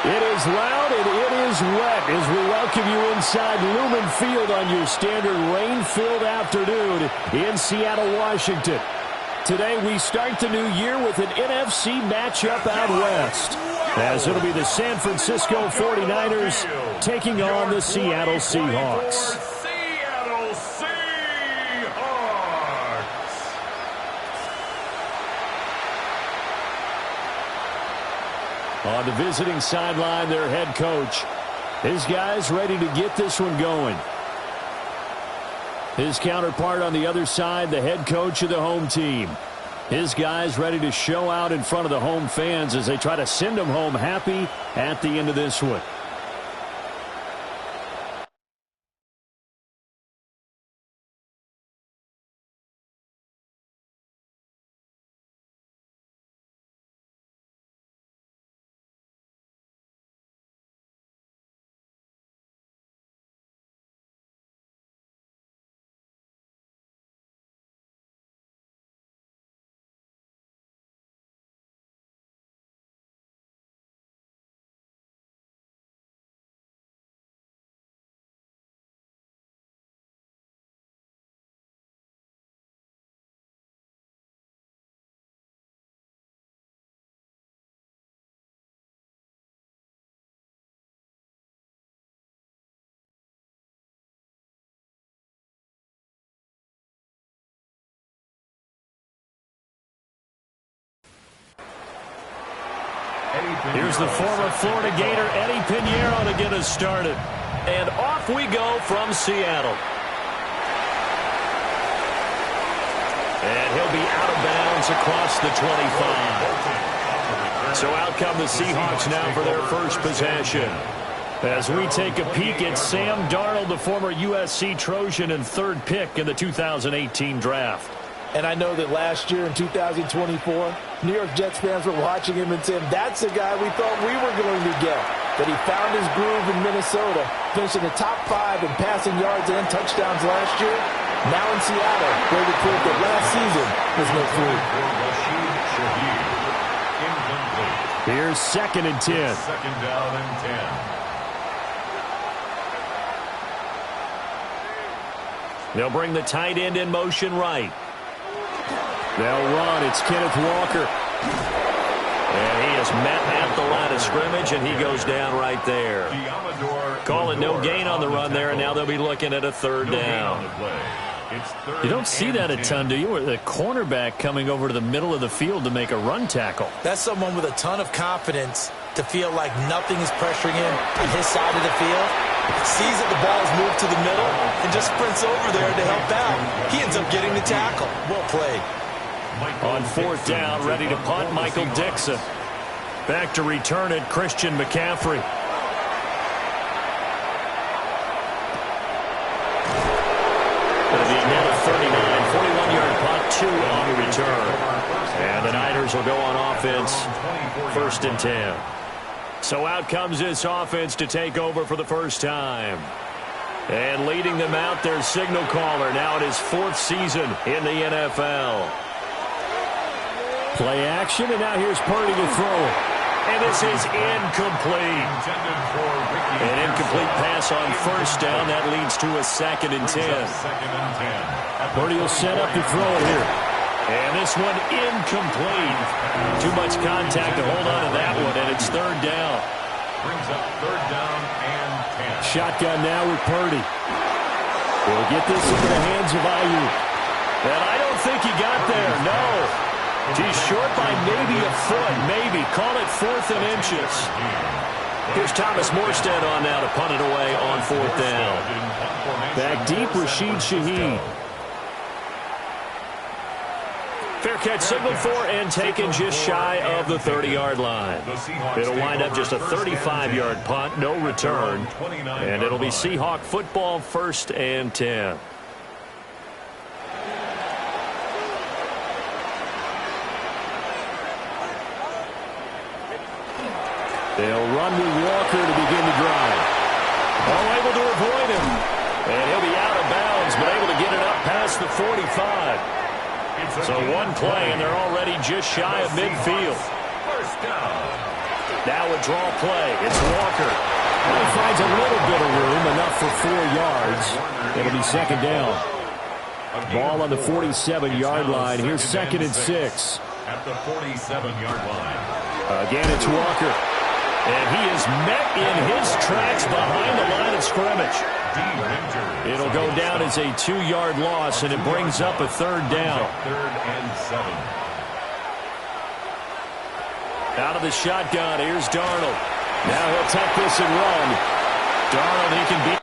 It is loud and it is wet as we welcome you inside Lumen Field on your standard rain-filled afternoon in Seattle, Washington. Today we start the new year with an NFC matchup out west, as it'll be the San Francisco 49ers taking on the Seattle Seahawks. On the visiting sideline, their head coach. His guys ready to get this one going. His counterpart on the other side, the head coach of the home team. His guys ready to show out in front of the home fans as they try to send them home happy at the end of this one. Here's the former Florida Gator, Eddie Piñeiro, to get us started. And off we go from Seattle. And he'll be out of bounds across the 25. So out come the Seahawks now for their first possession. As we take a peek at Sam Darnold, the former USC Trojan and third pick in the 2018 draft. And I know that last year in 2024, New York Jets fans were watching him and saying, that's the guy we thought we were going to get. But he found his groove in Minnesota, finishing the top 5 in passing yards and touchdowns last year. Now in Seattle, where we proved that last season was no fluke. Here's 2nd and 10. Second down and 10. They'll bring the tight end in motion right. They'll run. It's Kenneth Walker. And he is met at the line of scrimmage, and he goes down right there. Call it no gain on the run there, and now they'll be looking at a third down. You don't see that a ton, do you? Where the cornerback coming over to the middle of the field to make a run tackle. That's someone with a ton of confidence to feel like nothing is pressuring him on his side of the field. Sees that the ball's moved to the middle and just sprints over there to help out. He ends up getting the tackle. Well played. On 4th down, ready to punt, Michael Dixon. Back to return it, Christian McCaffrey. It'll be another 39, 41-yard punt, 2 on the return. And the Niners will go on offense, 1st and 10. So out comes this offense to take over for the first time. And leading them out, their signal caller, now in his 4th season in the NFL. Play action, and now here's Purdy to throw it. And this is incomplete. An incomplete pass on 1st down. That leads to a 2nd and 10. Purdy will set up to throw it here. And this one incomplete. Too much contact to hold on to that one, and it's 3rd down. Brings up 3rd down and 10. Shotgun now with Purdy. He'll get this into the hands of Ayuk. And I don't think he got there, no. He's short by maybe a foot, maybe. Call it 4th and inches. Here's Thomas Morstead on now to punt it away on 4th down. Back deep, Rashid Shaheed. Fair catch signaled for and taken just shy of the 30-yard line. It'll wind up just a 35-yard punt, no return. And it'll be Seahawk football, 1st and 10. They'll run with Walker to begin the drive. Oh, able to avoid him. And he'll be out of bounds, but able to get it up past the 45. So one play, and they're already just shy of midfield. First down. Now a draw play. It's Walker. Well, he finds a little bit of room, enough for 4 yards. It'll be second down. Ball on the 47-yard line. Here's second and 6. At the 47-yard line. Again, it's Walker. And he is met in his tracks behind the line of scrimmage. It'll go down as a 2-yard loss, and it brings up a third down. Third and 7. Out of the shotgun, here's Darnold. Now he'll take this and run. Darnold, he can beat.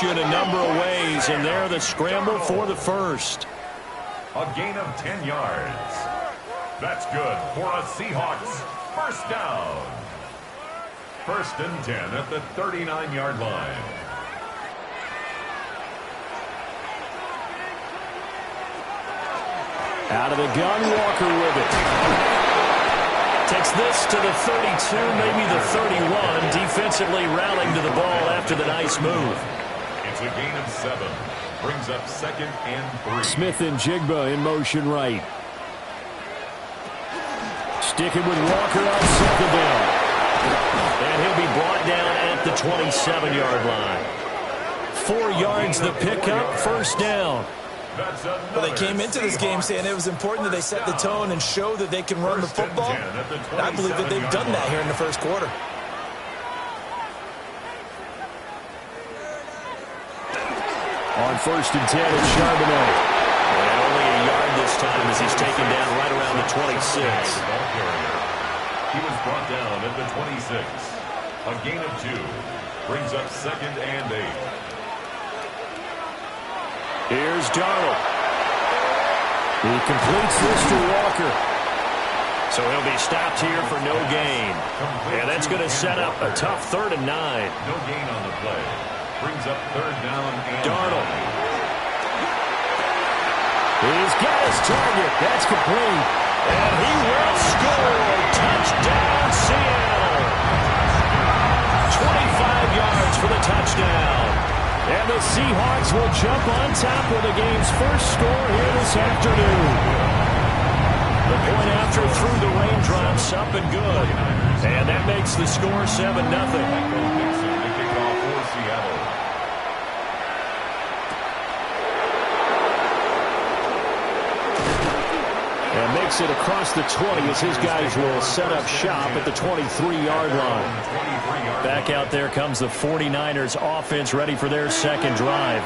In a number of ways, and there the scramble for the first. A gain of 10 yards. That's good for a Seahawks first down. 1st and 10 at the 39-yard line. Out of the gun, Walker with it. Takes this to the 32, maybe the 31. Defensively rallying to the ball after the nice move. It's a gain of 7. Brings up 2nd and 3. Smith and Jigba in motion right. Sticking with Walker on 2nd down. And he'll be brought down at the 27-yard line. 4 yards the pickup, 1st down. Well, they came into this game saying it was important that they set the tone and show that they can run the football. And I believe that they've done that here in the 1st quarter. On 1st and 10, it's Charbonnet. And only a yard this time as he's taken down right around the 26. He was brought down at the 26. A gain of 2. Brings up 2nd and 8. Here's Darnold. He completes this to Walker. So he'll be stopped here for no gain. And that's going to set up a tough 3rd and 9. No gain on the play. Brings up 3rd down and Darnold. He's got his target. That's complete. And he will score. Touchdown, Seattle. 25 yards for the touchdown. And the Seahawks will jump on top with the game's first score here this afternoon. The point after through the raindrops up and good. And that makes the score 7-0. And makes it across the 20 as his guys will set up shop at the 23-yard line. Back out there comes the 49ers offense ready for their 2nd drive.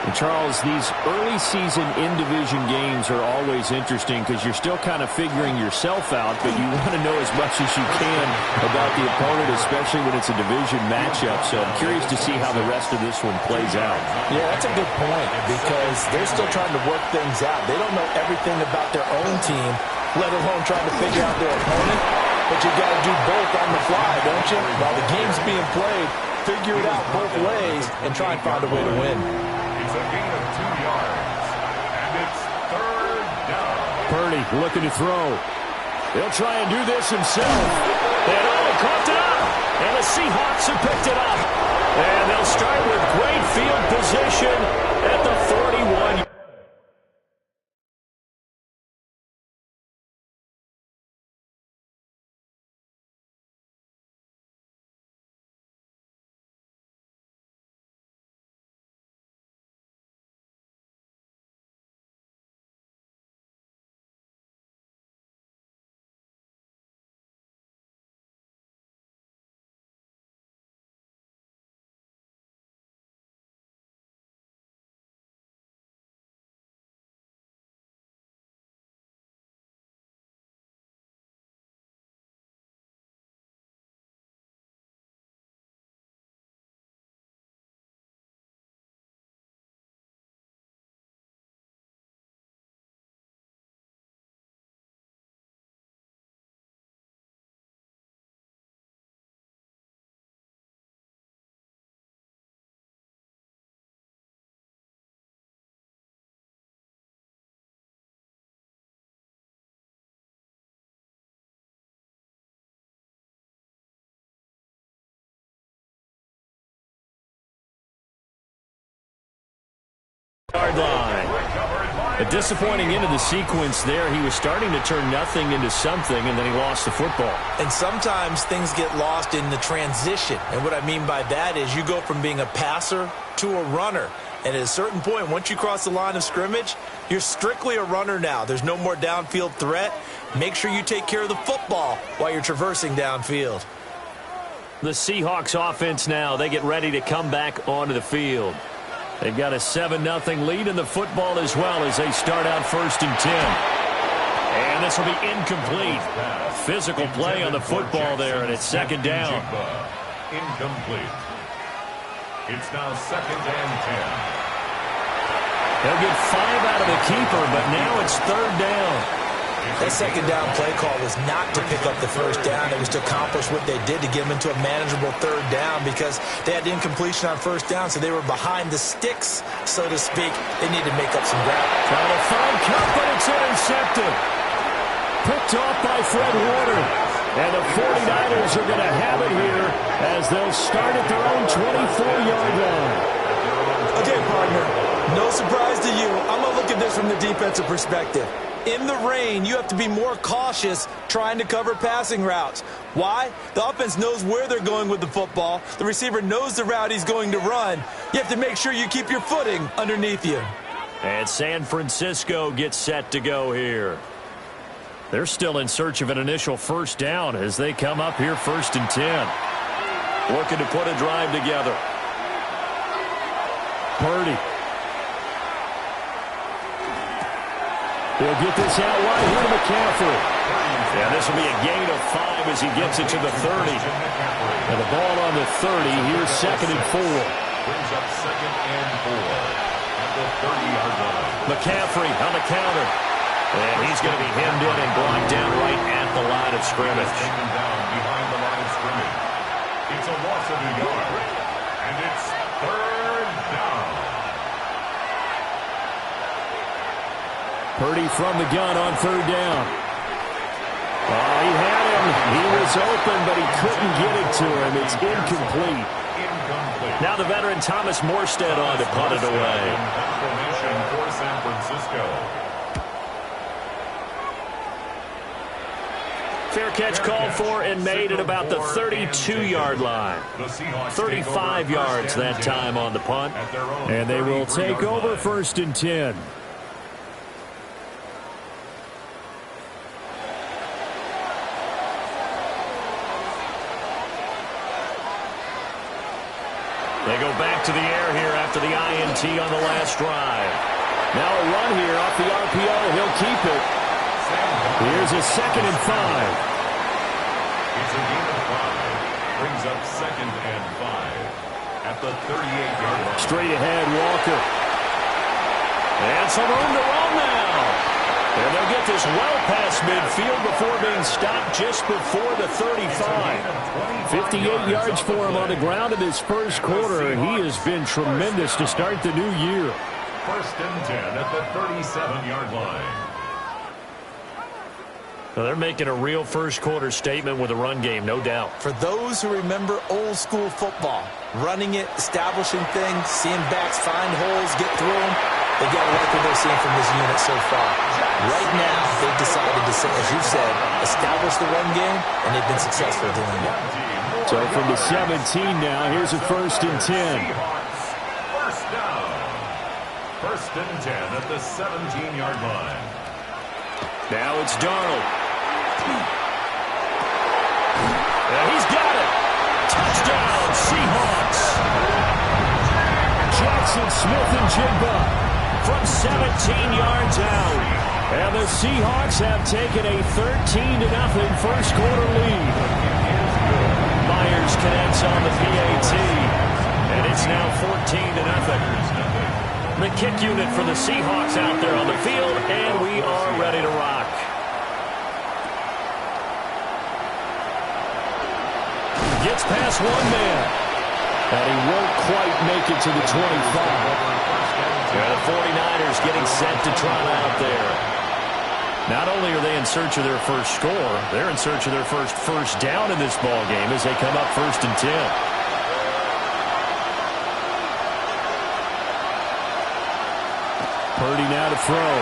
And Charles, these early season in-division games are always interesting because you're still kind of figuring yourself out, but you want to know as much as you can about the opponent, especially when it's a division matchup. So I'm curious to see how the rest of this one plays out. Yeah, that's a good point because they're still trying to work things out. They don't know everything about their own team, let alone trying to figure out their opponent. But you got to do both on the fly, don't you? While the game's being played, figure it out both ways and try and find a way to win. It's a gain of 2 yards, and it's 3rd down. Purdy looking to throw. He'll try and do this himself. And he caught it up. And the Seahawks have picked it up. And they'll start with great field position at the 41. Yard line. A disappointing end of the sequence there. He was starting to turn nothing into something, and then he lost the football. And sometimes things get lost in the transition. And what I mean by that is you go from being a passer to a runner. And at a certain point, once you cross the line of scrimmage, you're strictly a runner now. There's no more downfield threat. Make sure you take care of the football while you're traversing downfield. The Seahawks offense now, they get ready to come back onto the field. They've got a 7-0 lead in the football as well as they start out 1st and 10. And this will be incomplete. Physical play on the football there, and it's 2nd down. Incomplete. It's now 2nd and 10. They'll get 5 out of the keeper, but now it's 3rd down. That second down play call was not to pick up the first down. It was to accomplish what they did to get them into a manageable 3rd down because they had incompletion on 1st down, so they were behind the sticks, so to speak. They needed to make up some ground. Trying to find Kupp, but it's intercepted. Picked off by Fred Warner. And the 49ers are going to have it here as they'll start at their own 24-yard line. Okay, partner, no surprise to you. I'm going to look at this from the defensive perspective. In the rain, you have to be more cautious trying to cover passing routes. Why? The offense knows where they're going with the football. The receiver knows the route he's going to run. You have to make sure you keep your footing underneath you. And San Francisco gets set to go here. They're still in search of an initial first down as they come up here 1st and 10. Looking to put a drive together. Purdy. He'll get this out wide here to McCaffrey. Yeah, this will be a gain of 5 as he gets it to the 30. And the ball on the 30. Here's 2nd and 4. Brings up 2nd and 4 at the 30-yard line. McCaffrey on the counter. And he's going to be hemmed in and brought down right at the line of scrimmage. Taken down behind the line of scrimmage. It's a loss of a yard. And it's 3rd down. Purdy from the gun on 3rd down. Oh, he had him. He was open, but he couldn't get it to him. It's incomplete. Now the veteran Thomas Morstead on to punt it away. Formation for San Francisco. Fair catch called for and made at about the 32-yard line. 35 yards that time on the punt. And they will take over 1st and 10. They go back to the air here after the INT on the last drive. Now a run here off the RPO. He'll keep it. Here's a 2nd and 5. It's a gain of 5. Brings up 2nd and 5 at the 38-yard line. Straight ahead, Walker. And some room to run now. And they'll get this well past midfield before being stopped just before the 35. 58 yards for him on the ground in his first quarter, and he has been tremendous to start the new year. 1st and 10 at the 37-yard line. Well, they're making a real first-quarter statement with a run game, no doubt. For those who remember old-school football, running it, establishing things, seeing backs find holes, get through them, they got to like what they're seeing from this unit so far. Right now, they've decided to, as you said, establish the run game, and they've been successful doing it. So from the 17 now, here's a 1st and 10. First down. 1st and 10 at the 17-yard line. Now it's Darnold. And he's got it. Touchdown, Seahawks. Jackson Smith-Njigba from 17 yards out. And the Seahawks have taken a 13-0 first-quarter lead. Myers connects on the PAT. And it's now 14-0. The kick unit for the Seahawks out there on the field, and we are ready to rock. Gets past one man, and he won't quite make it to the 25. Yeah, the 49ers getting set to trot out there. Not only are they in search of their first score, they're in search of their first down in this ball game as they come up 1st and 10. Purdy now to throw.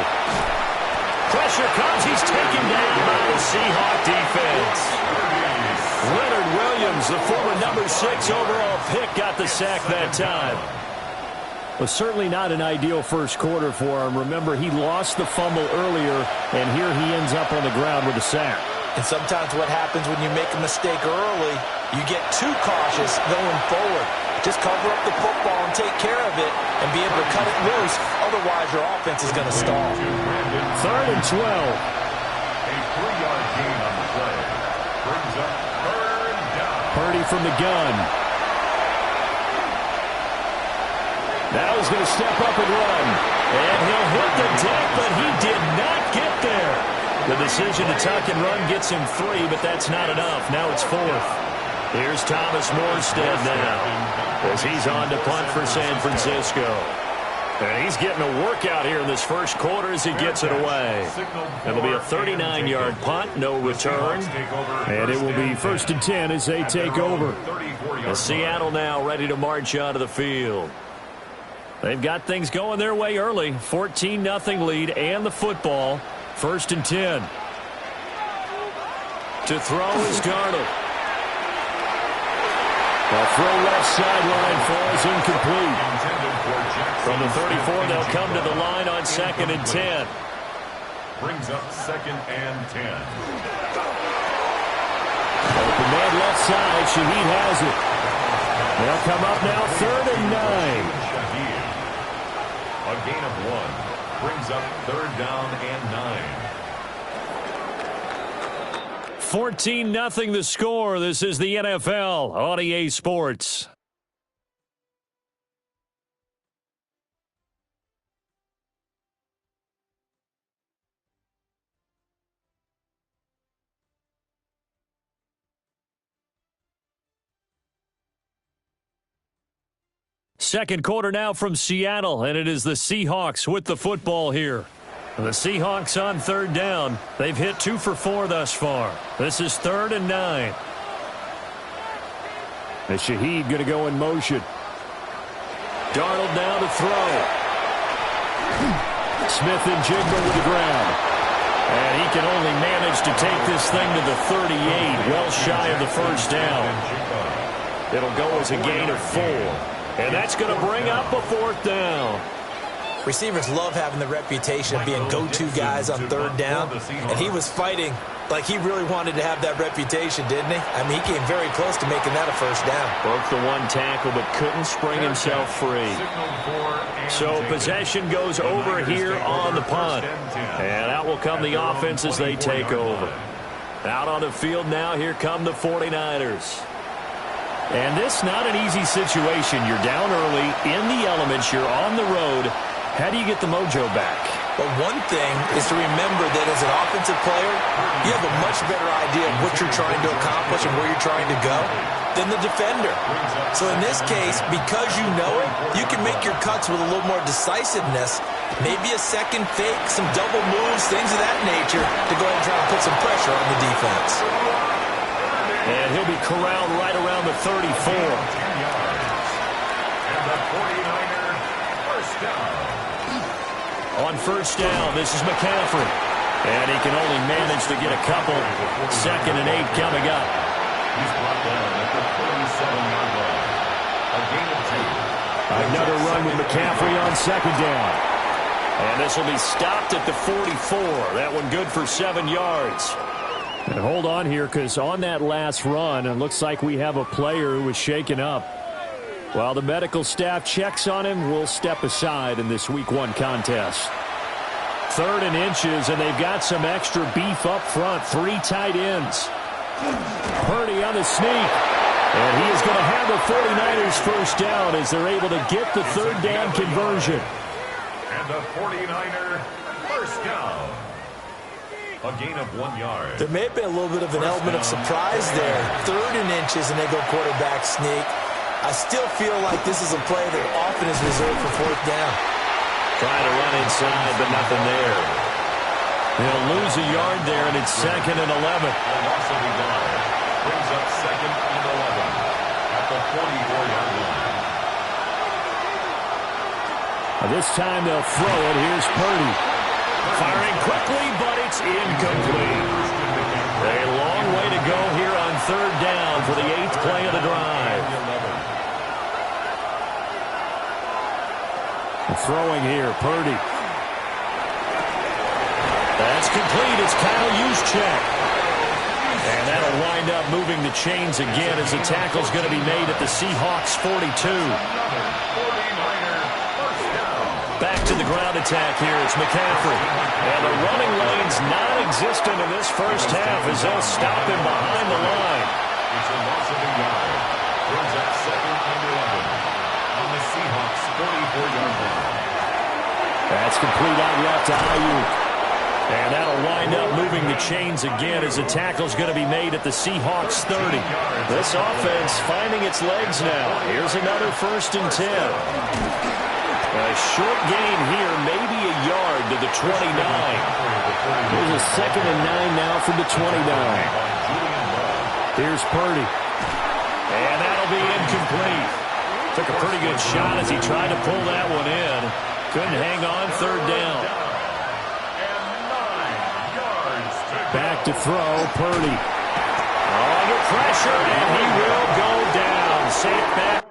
Pressure comes. He's taken down by the Seahawk defense. Leonard Williams, the former number 6 overall pick, got the sack that time. Was certainly not an ideal first quarter for him. Remember, he lost the fumble earlier, and here he ends up on the ground with a sack. And sometimes what happens when you make a mistake early, you get too cautious going forward. Just cover up the football and take care of it and be able to cut it loose. Otherwise, your offense is going to stall. 3rd and 12. A 3-yard gain on the play. Brings up 3rd down. Purdy from the gun. Now he's going to step up and run. And he'll hit the deck, but he did not get there. The decision to tuck and run gets him 3, but that's not enough. Now it's 4th. Here's Thomas Morstead now as he's on to punt for San Francisco. And he's getting a workout here in this first quarter as he gets it away. It'll be a 39-yard punt, no return. And it will be 1st and 10 as they take over. And Seattle now ready to march onto the field. They've got things going their way early. 14-0 lead and the football. 1st and 10. To throw is Darnold. The throw left sideline falls incomplete. From the 34, they'll come to the line on 2nd and 10. Brings up 2nd and 10. Open man left side. Shaheed has it. They'll come up now 3rd and 9. A gain of 1. Brings up 3rd down and 9. 14-0 the score. This is the NFL on EA Sports. Second quarter now from Seattle, and it is the Seahawks with the football here. The Seahawks on 3rd down. They've hit 2 for 4 thus far. This is 3rd and 9. And Shaheed going to go in motion. Darnold now to throw. Smith and Jigba with the ground. And he can only manage to take this thing to the 38, well shy of the first down. It'll go as a gain of 4. And that's going to bring up a 4th down. Receivers love having the reputation of being go-to guys on 3rd down. And he was fighting like he really wanted to have that reputation, didn't he? I mean, he came very close to making that a 1st down. Broke the 1 tackle, but couldn't spring himself free. So possession goes over here on the punt. And out will come the offense as they take over. Out on the field now, here come the 49ers. And this not an easy situation. You're down early, in the elements, you're on the road. How do you get the mojo back? Well, one thing is to remember that as an offensive player, you have a much better idea of what you're trying to accomplish and where you're trying to go than the defender. So in this case, because you know it, you can make your cuts with a little more decisiveness, maybe a second fake, some double moves, things of that nature, to go ahead and try and put some pressure on the defense. And he'll be corralled right around the 34. And the 49er first down. On 1st down, this is McCaffrey. And he can only manage to get a couple. 2nd and 8 coming up. He's brought down at the 37-yard line. A gain of 2. Another run with McCaffrey on 2nd down. And this will be stopped at the 44. That one good for 7 yards. And hold on here, because on that last run, it looks like we have a player who was shaken up. While the medical staff checks on him, we'll step aside in this Week 1 contest. 3rd and inches, and they've got some extra beef up front. 3 tight ends. Purdy on the sneak. And he is going to have the 49ers first down as they're able to get the 3rd down conversion. And the 49er first down. A gain of 1 yard. There may have been a little bit of an element of surprise there. 3rd and inches, and they go quarterback sneak. I still feel like this is a play that often is reserved for 4th down. Trying to run inside, but nothing there. They'll lose a yard there, and it's 2nd and 11. Loss of a yard. Brings up 2nd and 11 at the 44-yard line. This time they'll throw it. Here's Purdy. Firing quickly, but it's incomplete. A long way to go here on 3rd down for the 8th play of the drive. Throwing here, Purdy. That's complete. It's Kyle Juszczyk. And that'll wind up moving the chains again as the tackle's going to be made at the Seahawks 42. Back to the ground attack here. It's McCaffrey. And the running lane's non-existent in this first half as they'll stop him behind the line. It's a loss of a yard. Brings up 2nd and 11 on the Seahawks 44 off to Ayuk. And that'll wind up moving the chains again as the tackle's going to be made at the Seahawks 30. This offense finding its legs now. Here's another 1st and 10. A short gain here, maybe a yard to the 29. Here's a 2nd and 9 now from the 29. Here's Purdy. And that'll be incomplete. Took a pretty good shot as he tried to pull that one in. Couldn't hang on 3rd down. Back to throw, Purdy. Under pressure, and he will go down. Safe back.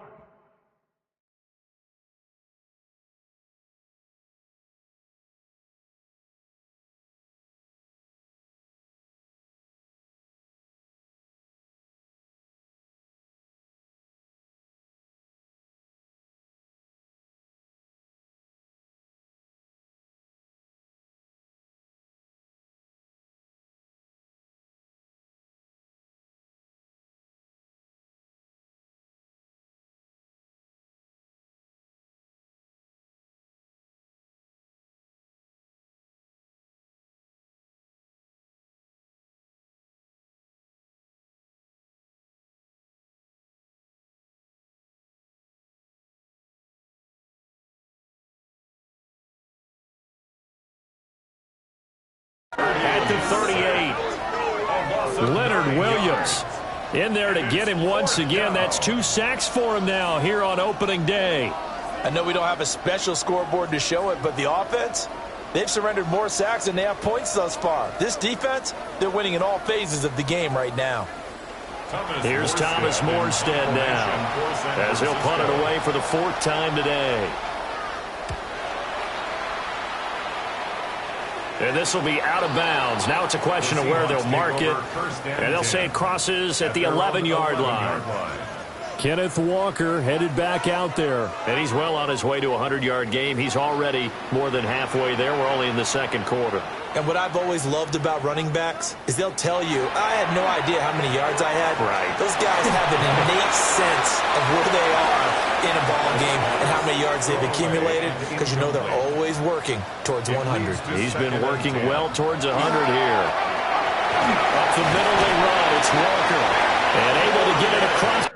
At the 38, Leonard Williams in there to get him once again. That's 2 sacks for him now here on opening day. I know we don't have a special scoreboard to show it, but the offense, they've surrendered more sacks than they have points thus far. This defense, they're winning in all phases of the game right now. Here's Thomas Morstead now as he'll punt it away for the 4th time today. And this will be out of bounds. Now it's a question of where they'll mark it. And they'll say it crosses at the 11-yard line. Kenneth Walker headed back out there. And he's well on his way to a 100-yard game. He's already more than halfway there. We're only in the 2nd quarter. And what I've always loved about running backs is they'll tell you, I had no idea how many yards I had. Right. Those guys have an innate sense of where they are in a ball game and how many yards they've accumulated, because you know they're always working towards 100. He's been working well towards 100 here. Up the middle they run. It's Walker. And able to get it across.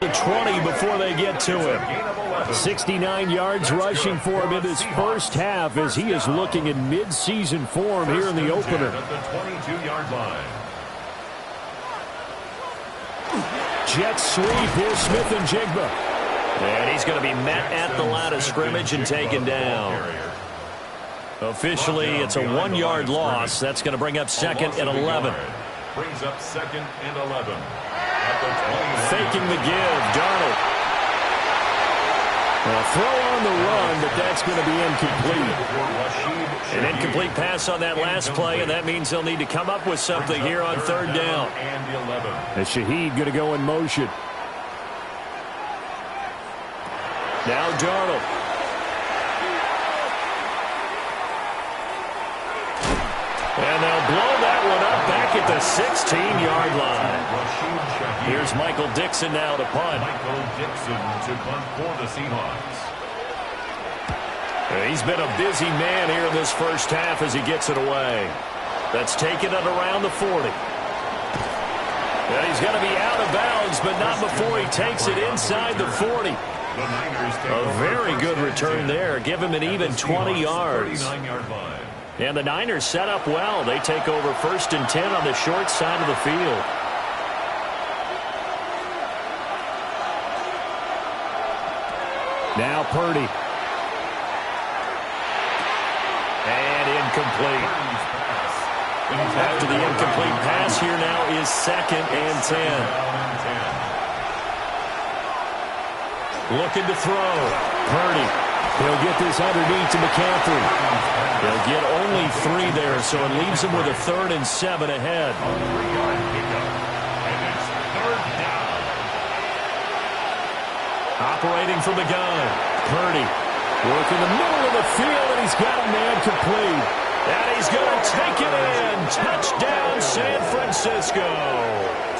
The 20 before they get to him. 69 yards rushing for him in this first half as he is looking in mid-season form here in the opener. At the 22-yard line. Jet sweep. Here's Smith-Njigba. And he's going to be met at the line of scrimmage and taken down. Officially, it's a 1-yard loss. That's going to bring up second and 11. Brings up second and 11. At the 21. Faking the give. Darnold. A throw on the run, but that's going to be incomplete. An incomplete pass on that last play, and that means they'll need to come up with something here on third down. And Shaheed going to go in motion. Now Darnold. And they'll blow that one up back at the 16-yard line. Here's Michael Dixon now to punt. Michael Dixon to punt for the Seahawks. He's been a busy man here in this first half as he gets it away. That's taken it around the 40. And he's going to be out of bounds, but not before he takes it inside the 40. A very good return there. Give him an even 20 yards. 39-yard line. And the Niners set up well. They take over 1st and 10 on the short side of the field. Now Purdy. And incomplete. After the incomplete pass, here now is 2nd and 10. Looking to throw. Purdy. He'll get this underneath to McCaffrey. He'll get only 3 there, so it leaves him with a 3rd and 7 ahead. Operating from the gun. Purdy. Working the middle of the field, and he's got a man complete. And he's going to take it in. Touchdown, San Francisco.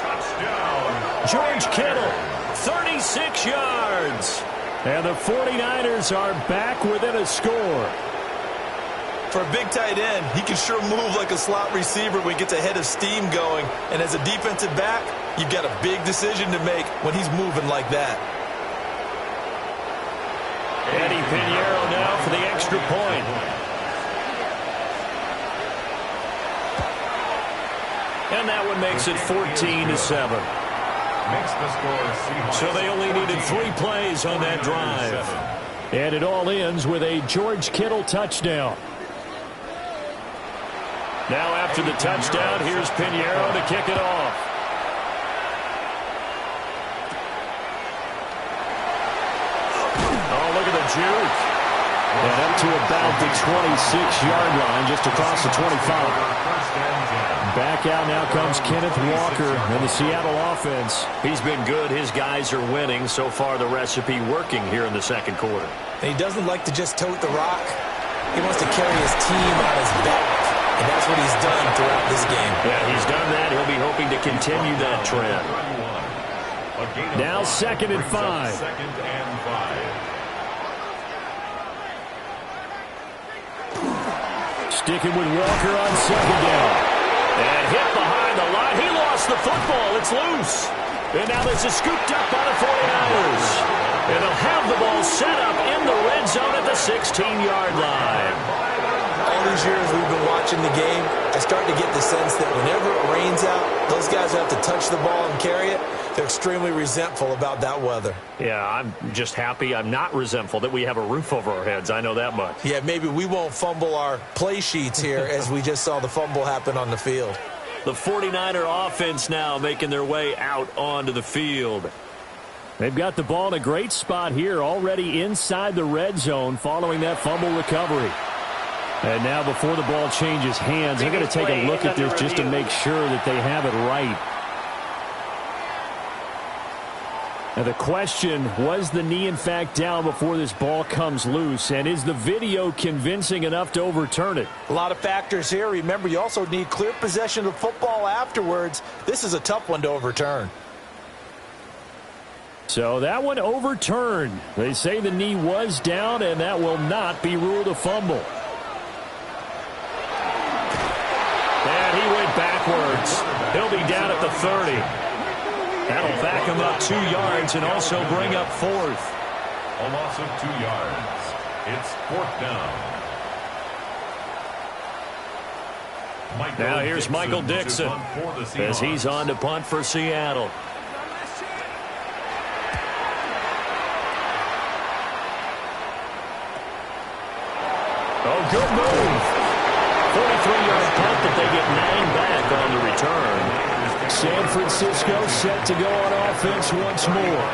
Touchdown. George Kittle, 36 yards. And the 49ers are back within a score. For a big tight end, he can sure move like a slot receiver when he gets a head of steam going. And as a defensive back, you've got a big decision to make when he's moving like that. Eddie Pinheiro now for the extra point. And that one makes it 14-7. Makes the score Seahawks. So they only needed 3 plays on that drive. And it all ends with a George Kittle touchdown. Now after the touchdown, here's Pinheiro to kick it off. Oh, look at the juke. And up to about the 26-yard line, just across the 25. Back out now comes Kenneth Walker and the Seattle offense. He's been good. His guys are winning. So far, the recipe working here in the second quarter. And he doesn't like to just tote the rock. He wants to carry his team on his back. And that's what he's done throughout this game. Yeah, he's done that. He'll be hoping to continue that trend. Now 2nd and 5. 2nd and 5. Sticking with Walker on 2nd down. And hit behind the line. He lost the football. It's loose. And now this is scooped up by the 49ers. And they'll have the ball set up in the red zone at the 16-yard line. All these years we've been watching the game, I start to get the sense that whenever it rains out, those guys who have to touch the ball and carry it, they're extremely resentful about that weather. Yeah, I'm just happy. I'm not resentful that we have a roof over our heads. I know that much. Yeah, maybe we won't fumble our play sheets here as we just saw the fumble happen on the field. The 49er offense now making their way out onto the field. They've got the ball in a great spot here, already inside the red zone following that fumble recovery. And now before the ball changes hands, they're going to take a look at this just to make sure that they have it right. Now the question, was the knee in fact down before this ball comes loose? And is the video convincing enough to overturn it? A lot of factors here. Remember, you also need clear possession of football afterwards. This is a tough one to overturn. So that one overturned. They say the knee was down, and that will not be ruled a fumble. And he went backwards. He'll be down at the 30. That'll back him up 2 yards and also bring up 4th. A loss of 2 yards. It's 4th down. Now here's Michael Dixon as he's on to punt for Seattle. Oh, good move. 43-yard punt that they get 9 back on the return. San Francisco set to go on offense once more.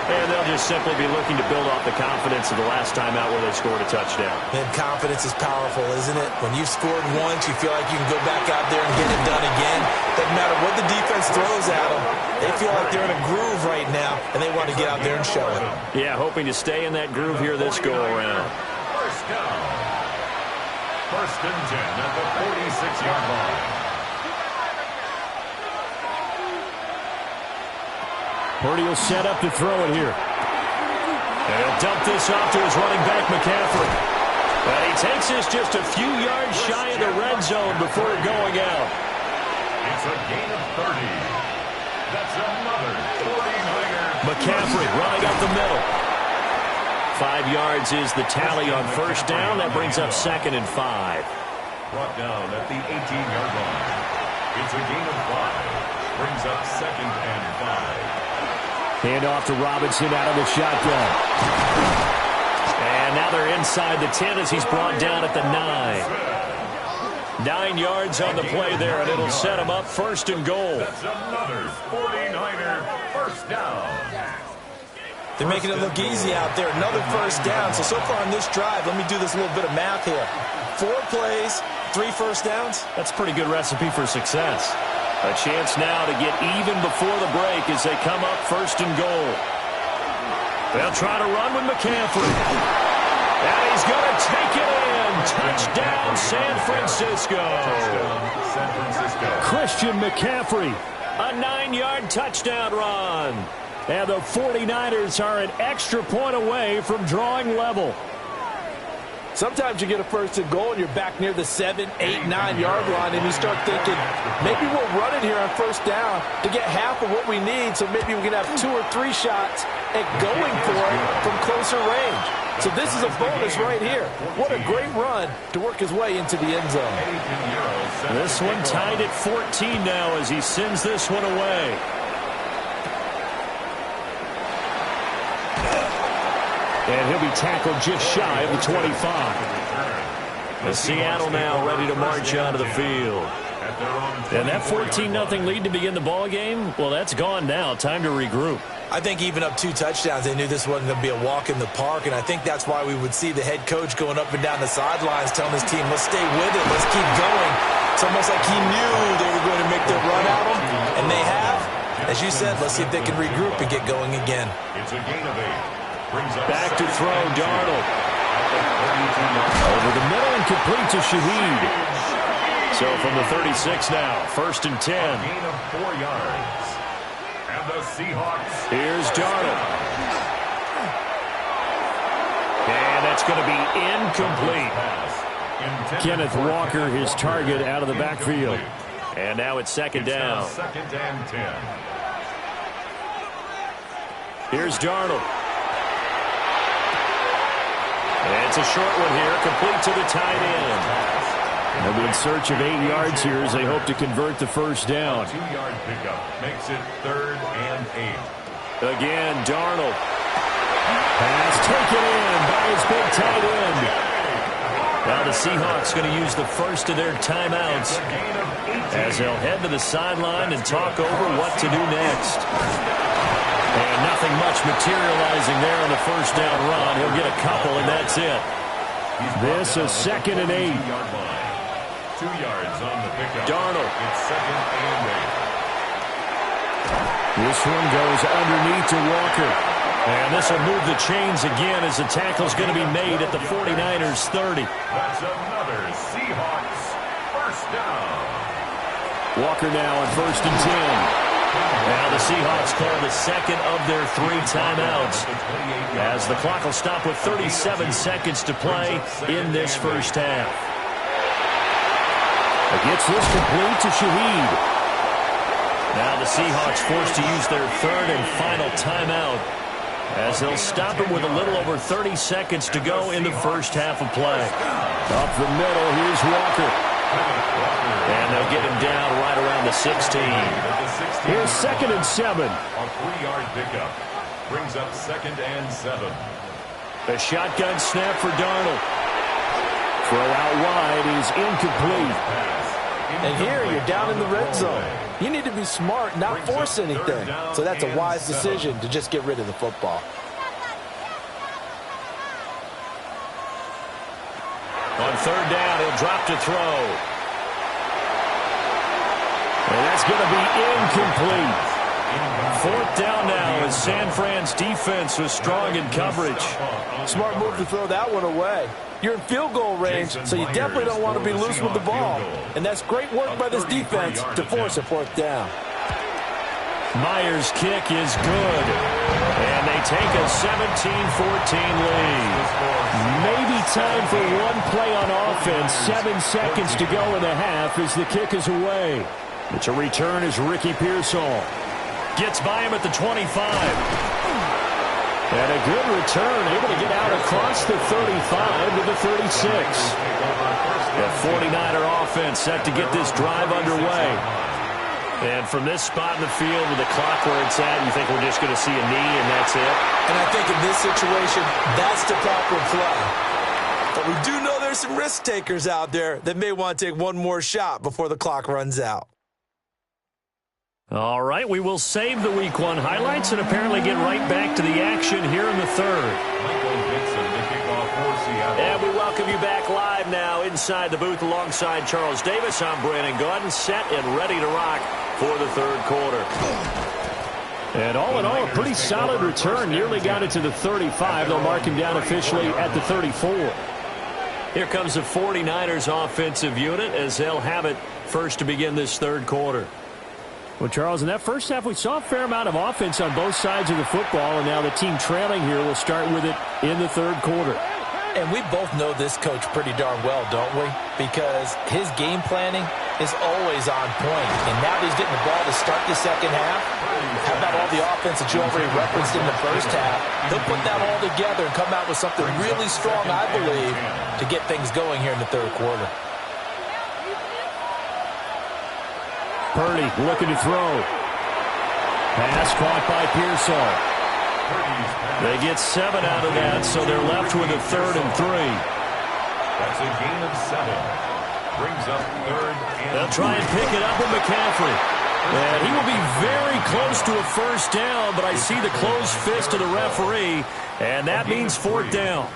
And they'll just simply be looking to build off the confidence of the last time out where they scored a touchdown. And confidence is powerful, isn't it? When you've scored once, you feel like you can go back out there and get it done again. Doesn't matter what the defense throws at them. They feel like they're in a groove right now, and they want to get out there and show it. Yeah, hoping to stay in that groove here this go-around. First down. 1st and 10 at the 46-yard line. Purdy will set up to throw it here. And he'll dump this off to his running back, McCaffrey. But he takes this just a few yards shy of the red zone before going out. It's a gain of 30. That's another 49er. McCaffrey running up the middle. 5 yards is the tally on first down. That brings up 2nd and 5. Brought down at the 18-yard line. It's a gain of 5. Brings up 2nd and 5. Hand off to Robinson out of the shotgun. And now they're inside the 10 as he's brought down at the 9. 9 yards on the play there, and it'll set him up 1st and goal. That's another 49er first down. They're making it look easy out there. Another first down. So far on this drive, let me do this little bit of math here. 4 plays, 3 first downs. That's a pretty good recipe for success. A chance now to get even before the break as they come up 1st and goal. They'll try to run with McCaffrey. And he's going to take it in. Touchdown, San Francisco. San Francisco. Christian McCaffrey. A 9-yard touchdown run. And the 49ers are an extra point away from drawing level. Sometimes you get a 1st and goal and you're back near the 7, 8, 9-yard line and you start thinking, maybe we'll run it here on 1st down to get half of what we need so maybe we can have 2 or 3 shots at going for it from closer range. So this is a bonus right here. What a great run to work his way into the end zone. This one tied at 14 now as he sends this one away. And he'll be tackled just shy of the 25. The Seattle now ready to march onto the field. And that 14-0 lead to begin the ball game, well, that's gone now. Time to regroup. I think even up 2 touchdowns, they knew this wasn't going to be a walk in the park, and I think that's why we would see the head coach going up and down the sidelines telling his team, let's stay with it, let's keep going. It's almost like he knew they were going to make their run at him, and they have. As you said, let's see if they can regroup and get going again. It's a gain of 8. Back to throw, Darnold. Over the middle and complete to Shaheed. So from the 36 now, 1st and 10. A gain of 4 yards. And the Seahawks. Here's Darnold. And that's going to be incomplete. Kenneth Walker, his target, out of the backfield. And now it's 2nd down. 2nd and 10. Here's Darnold. And it's a short one here, complete to the tight end. They'll be in search of 8 yards here as they hope to convert the 1st down. 2-yard pickup makes it 3rd and 8. Again, Darnold. Pass taken in by his big tight end. Now the Seahawks going to use the first of their timeouts as they'll head to the sideline and talk over what to do next. And nothing much materializing there on the 1st down run. He'll get a couple, and that's it. This is 2nd and 8. 2 yards on the pickup. Darnold. It's 2nd and 8. This one goes underneath to Walker. And this will move the chains again as the tackle's going to be made at the 49ers 30. That's another Seahawks 1st down. Walker now on 1st and 10. Now the Seahawks call the 2nd of their 3 timeouts as the clock will stop with 37 seconds to play in this 1st half. It gets this complete to Shaheed. Now the Seahawks forced to use their third and final timeout as they'll stop it with a little over 30 seconds to go in the first half of play. Up the middle, here's Walker. And they'll get him down right around the 16. Here's 2nd and 7. A 3-yard pickup brings up 2nd and 7. A shotgun snap for Darnold. Throw out wide is incomplete. And here you're down in the red zone. You need to be smart, not force anything. So that's a wise decision to just get rid of the football. On 3rd down, he'll drop to throw. And that's going to be incomplete. 4th down now as San Fran's defense was strong in coverage. Smart move to throw that one away. You're in field goal range, so you definitely don't want to be loose with the ball. And that's great work by this defense to force a 4th down. Myers' kick is good. And they take a 17-14 lead. Maybe time for one play on offense. 7 seconds to go in the half as the kick is away. It's a return as Ricky Pearsall gets by him at the 25. And a good return, able to get out across the 35 to the 36. The 49er offense set to get this drive underway. And from this spot in the field with the clock where it's at, you think we're just going to see a knee and that's it? And I think in this situation, that's the proper play. But we do know there's some risk takers out there that may want to take one more shot before the clock runs out. All right, we will save the Week 1 highlights and apparently get right back to the action here in the 3rd. And we welcome you back live now inside the booth alongside Charles Davis. I'm Brandon Gaudin, set and ready to rock for the 3rd quarter. And all in all, a pretty solid return. Nearly got it to the 35. They'll mark him down officially at the 34. Here comes the 49ers offensive unit as they'll have it first to begin this 3rd quarter. Well, Charles, in that first half, we saw a fair amount of offense on both sides of the football, and now the team trailing here will start with it in the 3rd quarter. And we both know this coach pretty darn well, don't we? Because his game planning is always on point. And now that he's getting the ball to start the 2nd half, how about all the offense that you already referenced in the first half? He'll put that all together and come out with something really strong, I believe, to get things going here in the 3rd quarter. Purdy looking to throw. Pass caught by Pearsall. They get 7 out of that, so they're left with a 3rd and 3. That's a gain of 7. Brings up 3rd and They'll try and pick it up with McCaffrey. And he will be very close to a 1st down, but I see the closed fist of the referee, and that means 4th down.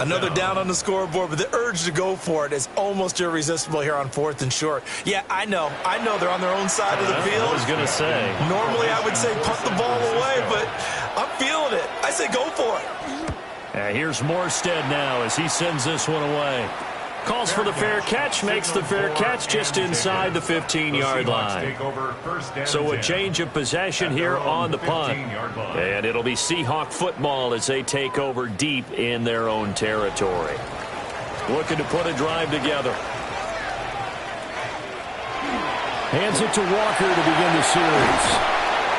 Another down on the scoreboard, but the urge to go for it is almost irresistible here on 4th and short. Yeah, I know they're on their own side of the field. I was going to say. Normally I would say punt the ball away, but I'm feeling it. I say go for it. Here's Morstead now as he sends this one away. Calls for the fair catch, makes the fair catch just inside the 15-yard line. So a change of possession here on the punt. And it'll be Seahawk football as they take over deep in their own territory. Looking to put a drive together. Hands it to Walker to begin the series.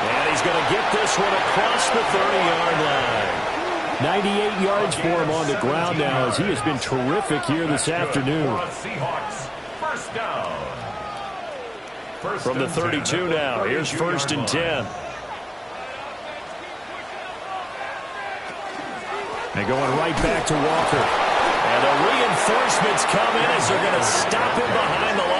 And he's going to get this one across the 30-yard line. 98 yards for him on the ground now as he has been terrific here this afternoon. From the 32 now, here's 1st and 10. They're going right back to Walker. And the reinforcements come in as they're going to stop him behind the line.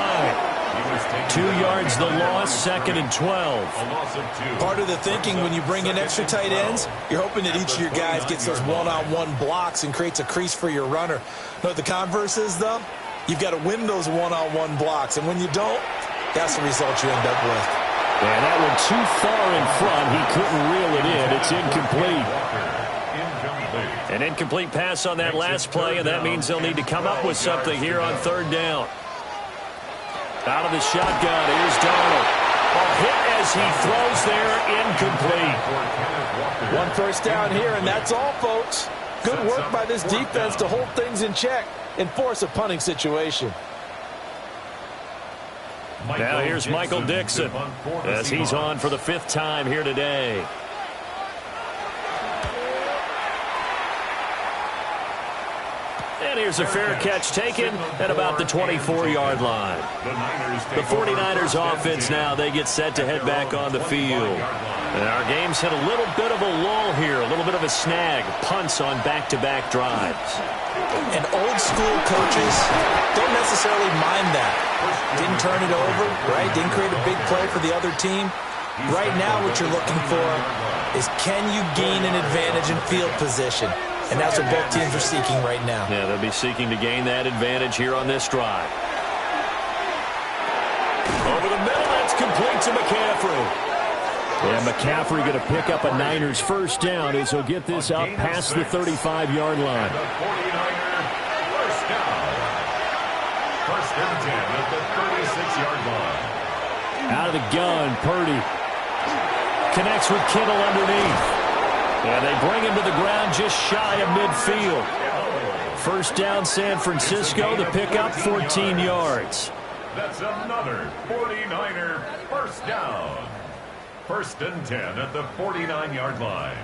2 yards the loss, 2nd and 12. Part of the thinking when you bring in extra tight ends, you're hoping that each of your guys gets those one-on-one blocks and creates a crease for your runner. Know what the converse is, though? You've got to win those one-on-one blocks, and when you don't, that's the result you end up with. And that one too far in front. He couldn't reel it in. It's incomplete. An incomplete pass on that last play, and that means they'll need to come up with something here on 3rd down. Out of the shotgun, here's Darnold. A hit as he throws there, incomplete. 1 first down here, and that's all, folks. Good work by this defense to hold things in check and force a punting situation. Now here's Michael Dixon as he's on for the 5th time here today. And here's a fair catch taken at about the 24-yard line. The 49ers offense now, they get set to head back on the field. And our game's hit a little bit of a lull here, a little bit of a snag. Punts on back-to-back drives. And old school coaches don't necessarily mind that. Didn't turn it over, right? Didn't create a big play for the other team. Right now what you're looking for is, can you gain an advantage in field position? And that's what both teams are seeking right now. Yeah, they'll be seeking to gain that advantage here on this drive. Over the middle, that's complete to McCaffrey. And McCaffrey going to pick up a Niners first down as he'll get this out past the 35-yard line. The 49er first down. First and 10 at the 36-yard line. Out of the gun, Purdy connects with Kittle underneath. And they bring him to the ground just shy of midfield. First down, San Francisco. The pickup, 14 yards. That's another 49er first down. First and 10 at the 49-yard line.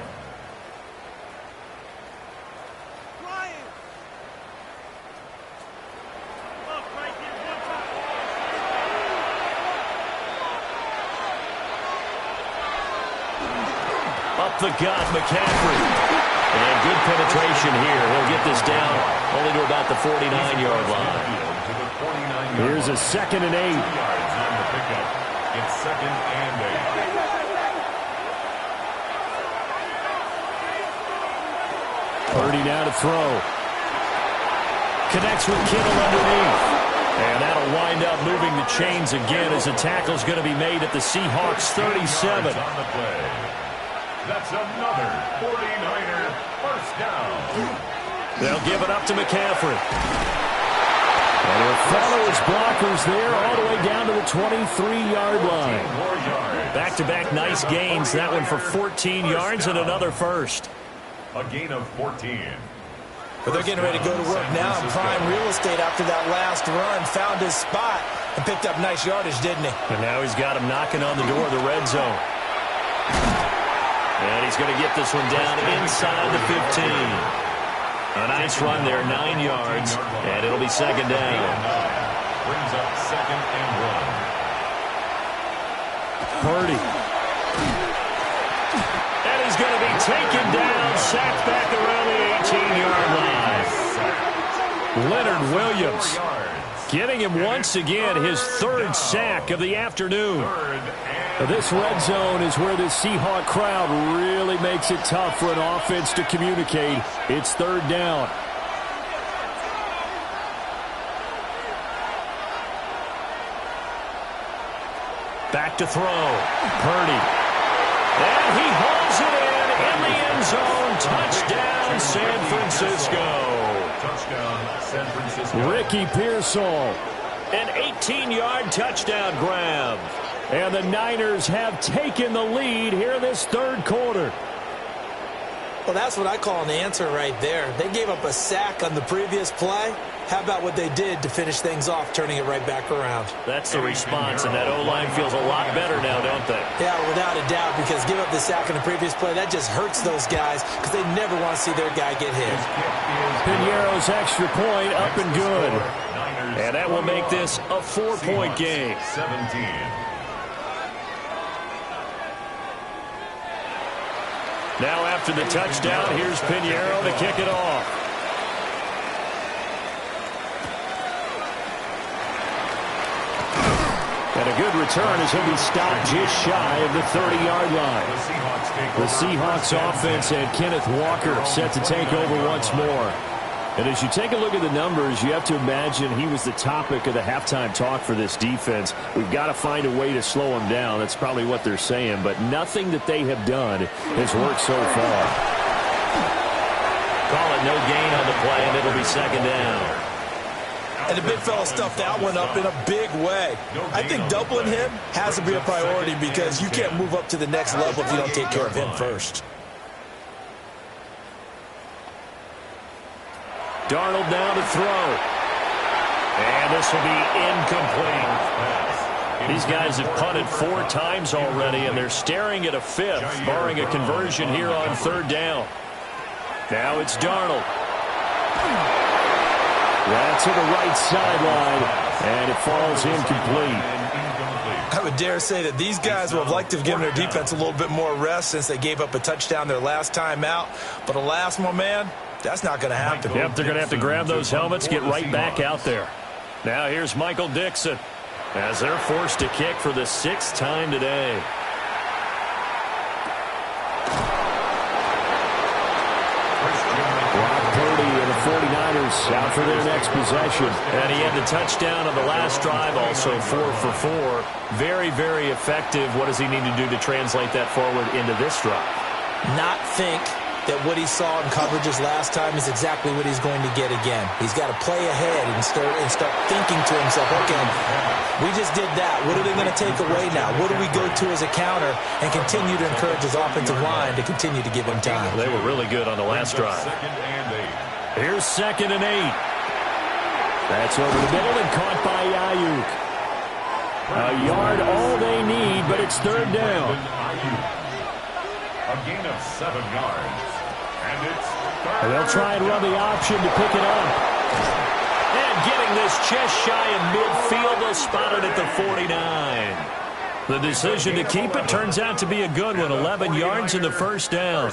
Up the gut, McCaffrey. And good penetration here. He'll get this down only to about the 49-yard line. Here's a 2nd and 8. 2 yards on the pickup. It's 2nd and 8. Purdy now to throw. Connects with Kittle underneath. And that'll wind up moving the chains again as the tackle's going to be made at the Seahawks 37. On the play. That's another 49er first down. They'll give it up to McCaffrey. And he'll follow his blockers there all the way down to the 23-yard line. Back-to-back nice gains. That one for 14 yards and another first. A gain of 14. But they're getting ready to go to work now in prime real estate after that last run. Found his spot and picked up nice yardage, didn't he? And now he's got him knocking on the door of the red zone. And he's going to get this one down inside the 15. A nice run there, 9 yards, and it'll be 2nd down. Brings up 2nd and 1. Purdy. And he's going to be taken down, sacked back around the 18-yard line. Leonard Williams getting him once again his 3rd sack of the afternoon. This red zone is where the Seahawk crowd really makes it tough for an offense to communicate. It's 3rd down. Back to throw. Purdy. And he hauls it in the end zone. Touchdown, San Francisco. Touchdown, San Francisco. Ricky Pearsall. An 18-yard touchdown grab. And the Niners have taken the lead here in this 3rd quarter. Well, that's what I call an answer right there. They gave up a sack on the previous play. How about what they did to finish things off, turning it right back around? That's the response, and that O-line feels a lot better now, don't they? Yeah, without a doubt, because give up the sack on the previous play, that just hurts those guys because they never want to see their guy get hit. Piñeiro's extra point up and good. And that will make this a 4-point game. 17. Now after the touchdown, here's Piñeiro to kick it off. And a good return as he'll be stopped just shy of the 30-yard line. The Seahawks offense and Kenneth Walker set to take over once more. And as you take a look at the numbers, you have to imagine he was the topic of the halftime talk for this defense. We've got to find a way to slow him down. That's probably what they're saying. But nothing that they have done has worked so far. Call it no gain on the play, and it'll be 2nd down. And the big fella stuffed that one up in a big way. I think doubling him has to be a priority because you can't move up to the next level if you don't take care of him first. Darnold now to throw. And this will be incomplete. These guys have punted 4 times already, and they're staring at a 5th, barring a conversion here on 3rd down. Now it's Darnold. That's to the right sideline, and it falls incomplete. I would dare say that these guys would have liked to have given their defense a little bit more rest since they gave up a touchdown their last time out. But alas, my man, that's not going to happen. Yep, they're going to have to grab those helmets, get right back out there. Now here's Michael Dixon as they're forced to kick for the 6th time today. Brock Purdy and the 49ers out for their next possession. And he had the touchdown on the last drive, also 4 for 4. Very, very effective. What does he need to do to translate that forward into this drive? Not think that what he saw in coverages last time is exactly what he's going to get again. He's got to play ahead and start thinking to himself, okay, we just did that. What are they going to take away now? What do we go to as a counter? And continue to encourage his offensive line to continue to give him time. They were really good on the last drive. Here's 2nd and 8. That's over the middle and caught by Ayuk. A yard all they need, but it's 3rd down. A gain of 7 yards. And it's And they'll try and run the option to pick it up. And getting this just shy of midfield, they'll spot it at the 49. The decision to keep it turns out to be a good one. 11 yards in the 1st down.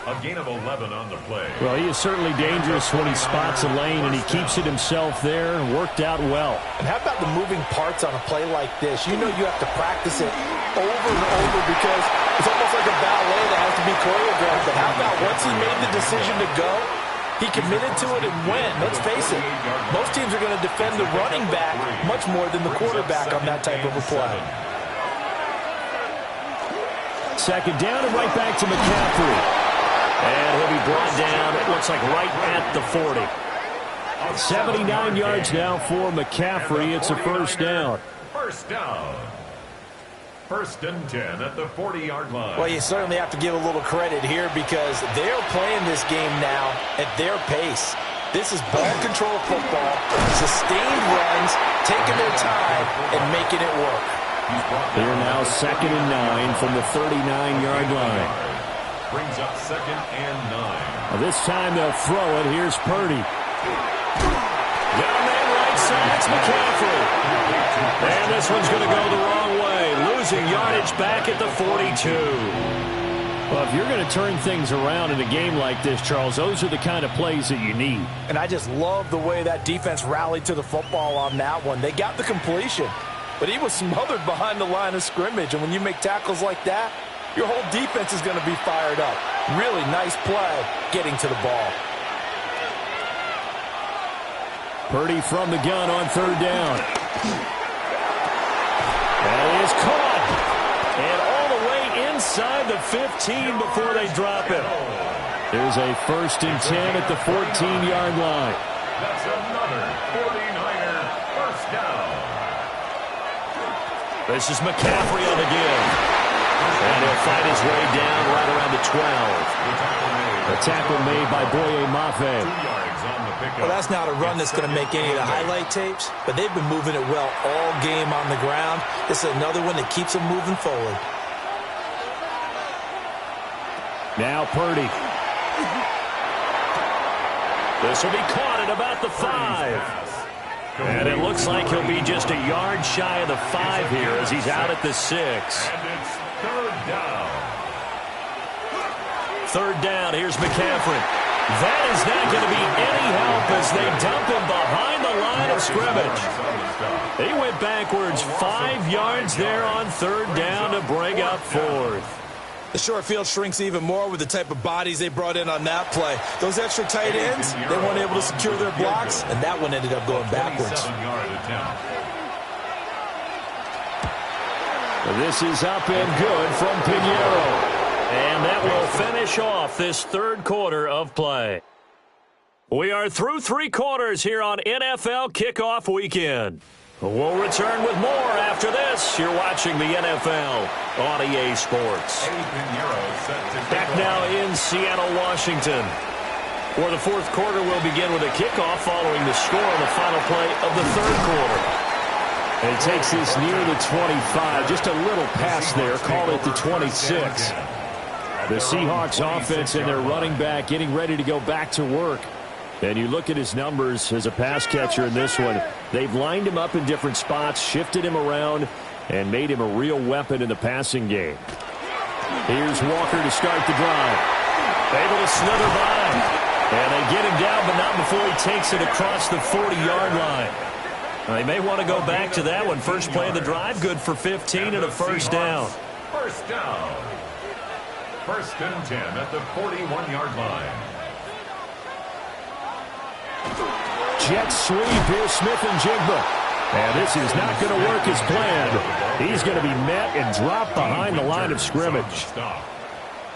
A gain of 11 on the play. Well, he is certainly dangerous when he spots a lane, and he keeps it himself there and worked out well. And how about the moving parts on a play like this? You know you have to practice it over and over because it's almost like a ballet that has to be choreographed. But how about once he made the decision to go, he committed to it and went. Let's face it, most teams are going to defend the running back much more than the quarterback on that type of a play. 2nd down and right back to McCaffrey. And he'll be brought down, it looks like right at the 40. 79 yards now for McCaffrey. It's a 1st down. 1st down. 1st and 10 at the 40-yard line. Well, you certainly have to give a little credit here because they're playing this game now at their pace. This is ball control football, sustained runs, taking their time, and making it work. They're now 2nd and 9 from the 39-yard line. Brings up 2nd and 9. This time they'll throw it. Here's Purdy. Down that right side, it's McCaffrey. And this one's going to go the wrong way. Losing yardage back at the 42. Well, if you're going to turn things around in a game like this, Charles, those are the kind of plays that you need. And I just love the way that defense rallied to the football on that one. They got the completion, but he was smothered behind the line of scrimmage. And when you make tackles like that, your whole defense is going to be fired up. Really nice play getting to the ball. Purdy from the gun on 3rd down. That is caught. And all the way inside the 15 before they drop it. There's a 1st and 10 at the 14-yard line. That's another 49er 1st down. This is McCaffrey on the give. And he'll fight his way down right around the 12. A tackle made by Boye Mafe. Well, that's not a run that's going to make any of the highlight tapes, but they've been moving it well all game on the ground. This is another one that keeps them moving forward. Now Purdy. This will be caught at about the 5. And it looks like he'll be just a yard shy of the 5 here as he's out at the 6. And it's 3rd down. 3rd down, here's McCaffrey. That is not going to be any help as they dump him behind the line of scrimmage. He went backwards 5 yards there on 3rd down to bring up 4th. The short field shrinks even more with the type of bodies they brought in on that play. Those extra tight ends, they weren't able to secure their blocks, and that one ended up going backwards. This is up and good from Pinheiro. And that will finish off this 3rd quarter of play. We are through 3 quarters here on NFL Kickoff Weekend. We'll return with more after this. You're watching the NFL on EA Sports. Back now in Seattle, Washington, where the 4th quarter will begin with a kickoff following the score on the final play of the 3rd quarter. And he takes this near the 25. Just a little pass there. Call it the 26. The Seahawks offense and their running back getting ready to go back to work. And you look at his numbers as a pass catcher in this one. They've lined him up in different spots, shifted him around, and made him a real weapon in the passing game. Here's Walker to start the drive. Able to slither by. And they get him down, but not before he takes it across the 40-yard line. They may want to go back to that one. First play of the drive, good for 15 and a first down. First down. First and 10 at the 41-yard line. Jet sweep. Here's Smith-Njigba. And this is not going to work as planned. He's going to be met and dropped behind the line of scrimmage.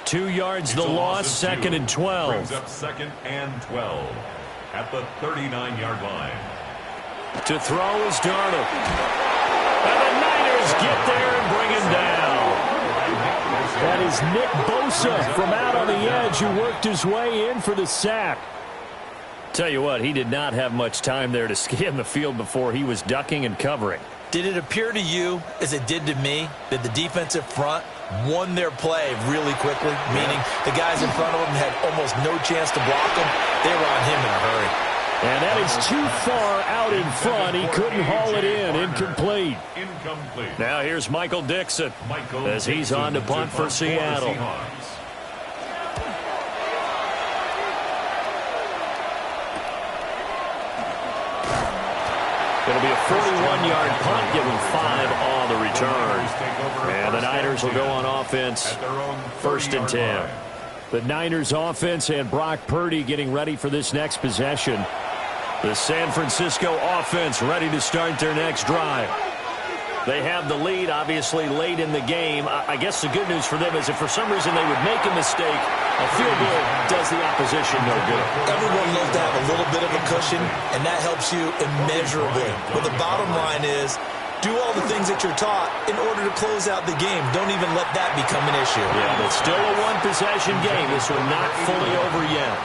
2 yards the loss, second and 12. Brings up second and 12 at the 39-yard line. To throw is Darnold. And the Niners get there and bring him down. That is Nick Bosa from out on the edge who worked his way in for the sack. Tell you what, he did not have much time there to scan the field before he was ducking and covering. Did it appear to you, as it did to me, that the defensive front won their play really quickly? Meaning the guys in front of them had almost no chance to block him. They were on him in a hurry. And that is too far out in front. He couldn't haul it in. Incomplete. Now here's Michael Dixon as he's on to punt for Seattle. It'll be a 41-yard punt, give him 5 on the return. And the Niners will go on offense, first and 10. The Niners offense and Brock Purdy getting ready for this next possession. The San Francisco offense ready to start their next drive. They have the lead, obviously, late in the game. I guess the good news for them is if for some reason they would make a mistake, a field goal does the opposition no good. Everyone loves to have a little bit of a cushion, and that helps you immeasurably. But the bottom line is, do all the things that you're taught in order to close out the game. Don't even let that become an issue. Yeah, but still a one-possession game. This one not fully over yet.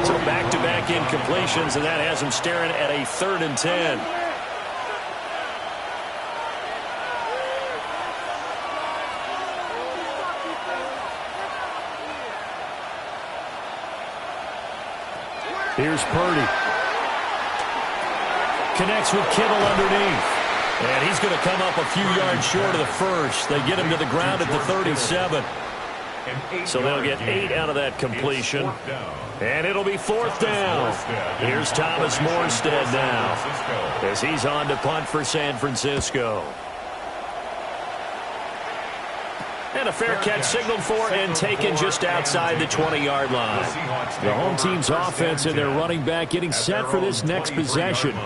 So back-to-back incompletions, and that has him staring at a 3rd and 10. Here's Purdy. Connects with Kittle underneath. And he's going to come up a few yards short of the first. They get him to the ground at the 37. So they'll get 8 out of that completion. And it'll be 4th down. Here's Thomas Morstead now as he's on to punt for San Francisco. And a fair catch signaled for and taken just outside the 20-yard line. The home team's offense and their running back getting set for this next possession.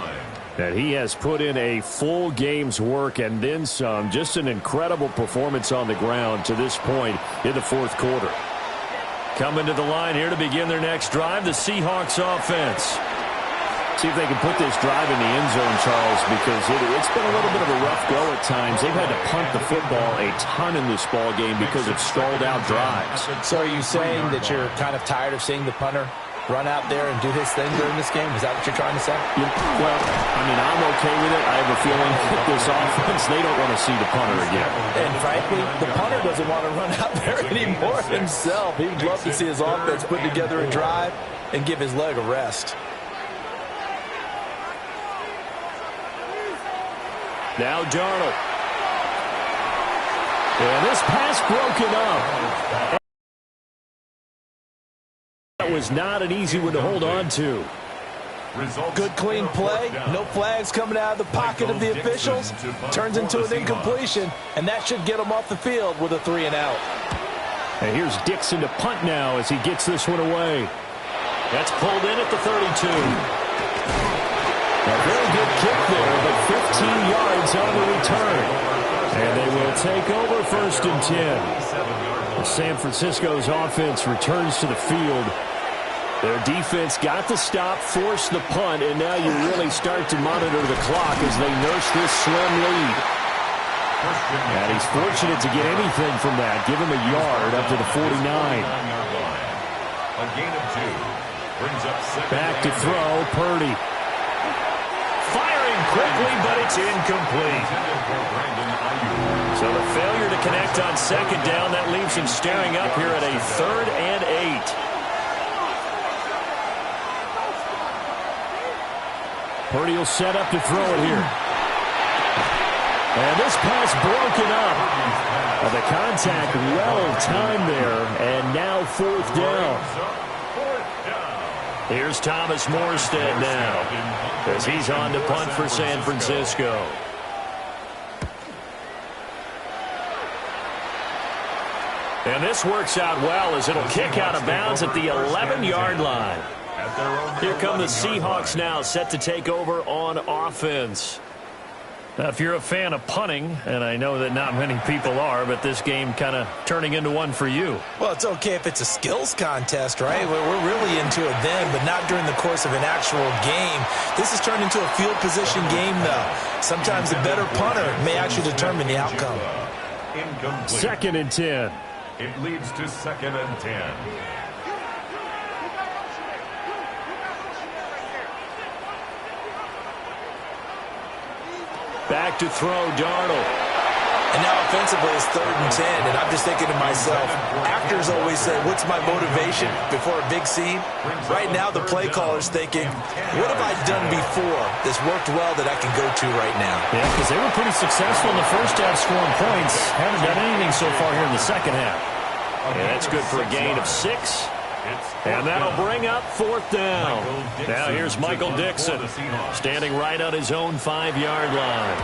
And he has put in a full game's work and then some. Just an incredible performance on the ground to this point in the 4th quarter. Coming to the line here to begin their next drive, the Seahawks offense. See if they can put this drive in the end zone, Charles, because it's been a little bit of a rough go at times. They've had to punt the football a ton in this ball game because of stalled out drives. So are you saying that you're kind of tired of seeing the punter run out there and do his thing during this game? Is that what you're trying to say? Yeah, well, I mean, I'm okay with it. I have a feeling that this offense, they don't want to see the punter again. And frankly, the punter doesn't want to run out there anymore himself. He'd love to see his offense put together a drive and give his leg a rest. Now Darnold. And this pass broken up. That was not an easy one to hold on to. Good clean play. No flags coming out of the pocket of the officials. Turns into an incompletion, and that should get him off the field with a 3 and out. And here's Dixon to punt now as he gets this one away. That's pulled in at the 32. A very good kick there, but 15 yards on the return. And they will take over 1st and 10. San Francisco's offense returns to the field. Their defense got the stop, forced the punt, and now you really start to monitor the clock as they nurse this slim lead. And he's fortunate to get anything from that. Give him a yard up to the 49. A gain of 2. Brings up second. Back to throw, Purdy. firing quickly, but it's incomplete. So the failure to connect on second down, that leaves him staring up here at a 3rd and 8. Purdy will set up to throw it here. And this pass broken up. The contact well-timed there, and now 4th down. Here's Thomas Morstead now, as he's on to punt for San Francisco. And this works out well as it'll kick out of bounds at the 11-yard line. Here come the Seahawks now, set to take over on offense. Now, if you're a fan of punting, and I know that not many people are, but this game kind of turning into one for you. Well, it's okay if it's a skills contest, right? We're really into it then, but not during the course of an actual game. This has turned into a field position game, though. Sometimes the better punter may actually determine the outcome. Incomplete. 2nd and 10. It leads to 2nd and 10. Back to throw, Darnold. And now offensively it's 3rd and 10, and I'm just thinking to myself, actors always say, what's my motivation before a big scene? Right now the play caller's thinking, what have I done before that's worked well that I can go to right now? Yeah, because they were pretty successful in the first half scoring points. Haven't done anything so far here in the second half. And that's good for a gain of 6. And that'll bring up 4th down. Now here's Michael Dixon, standing right on his own 5-yard line.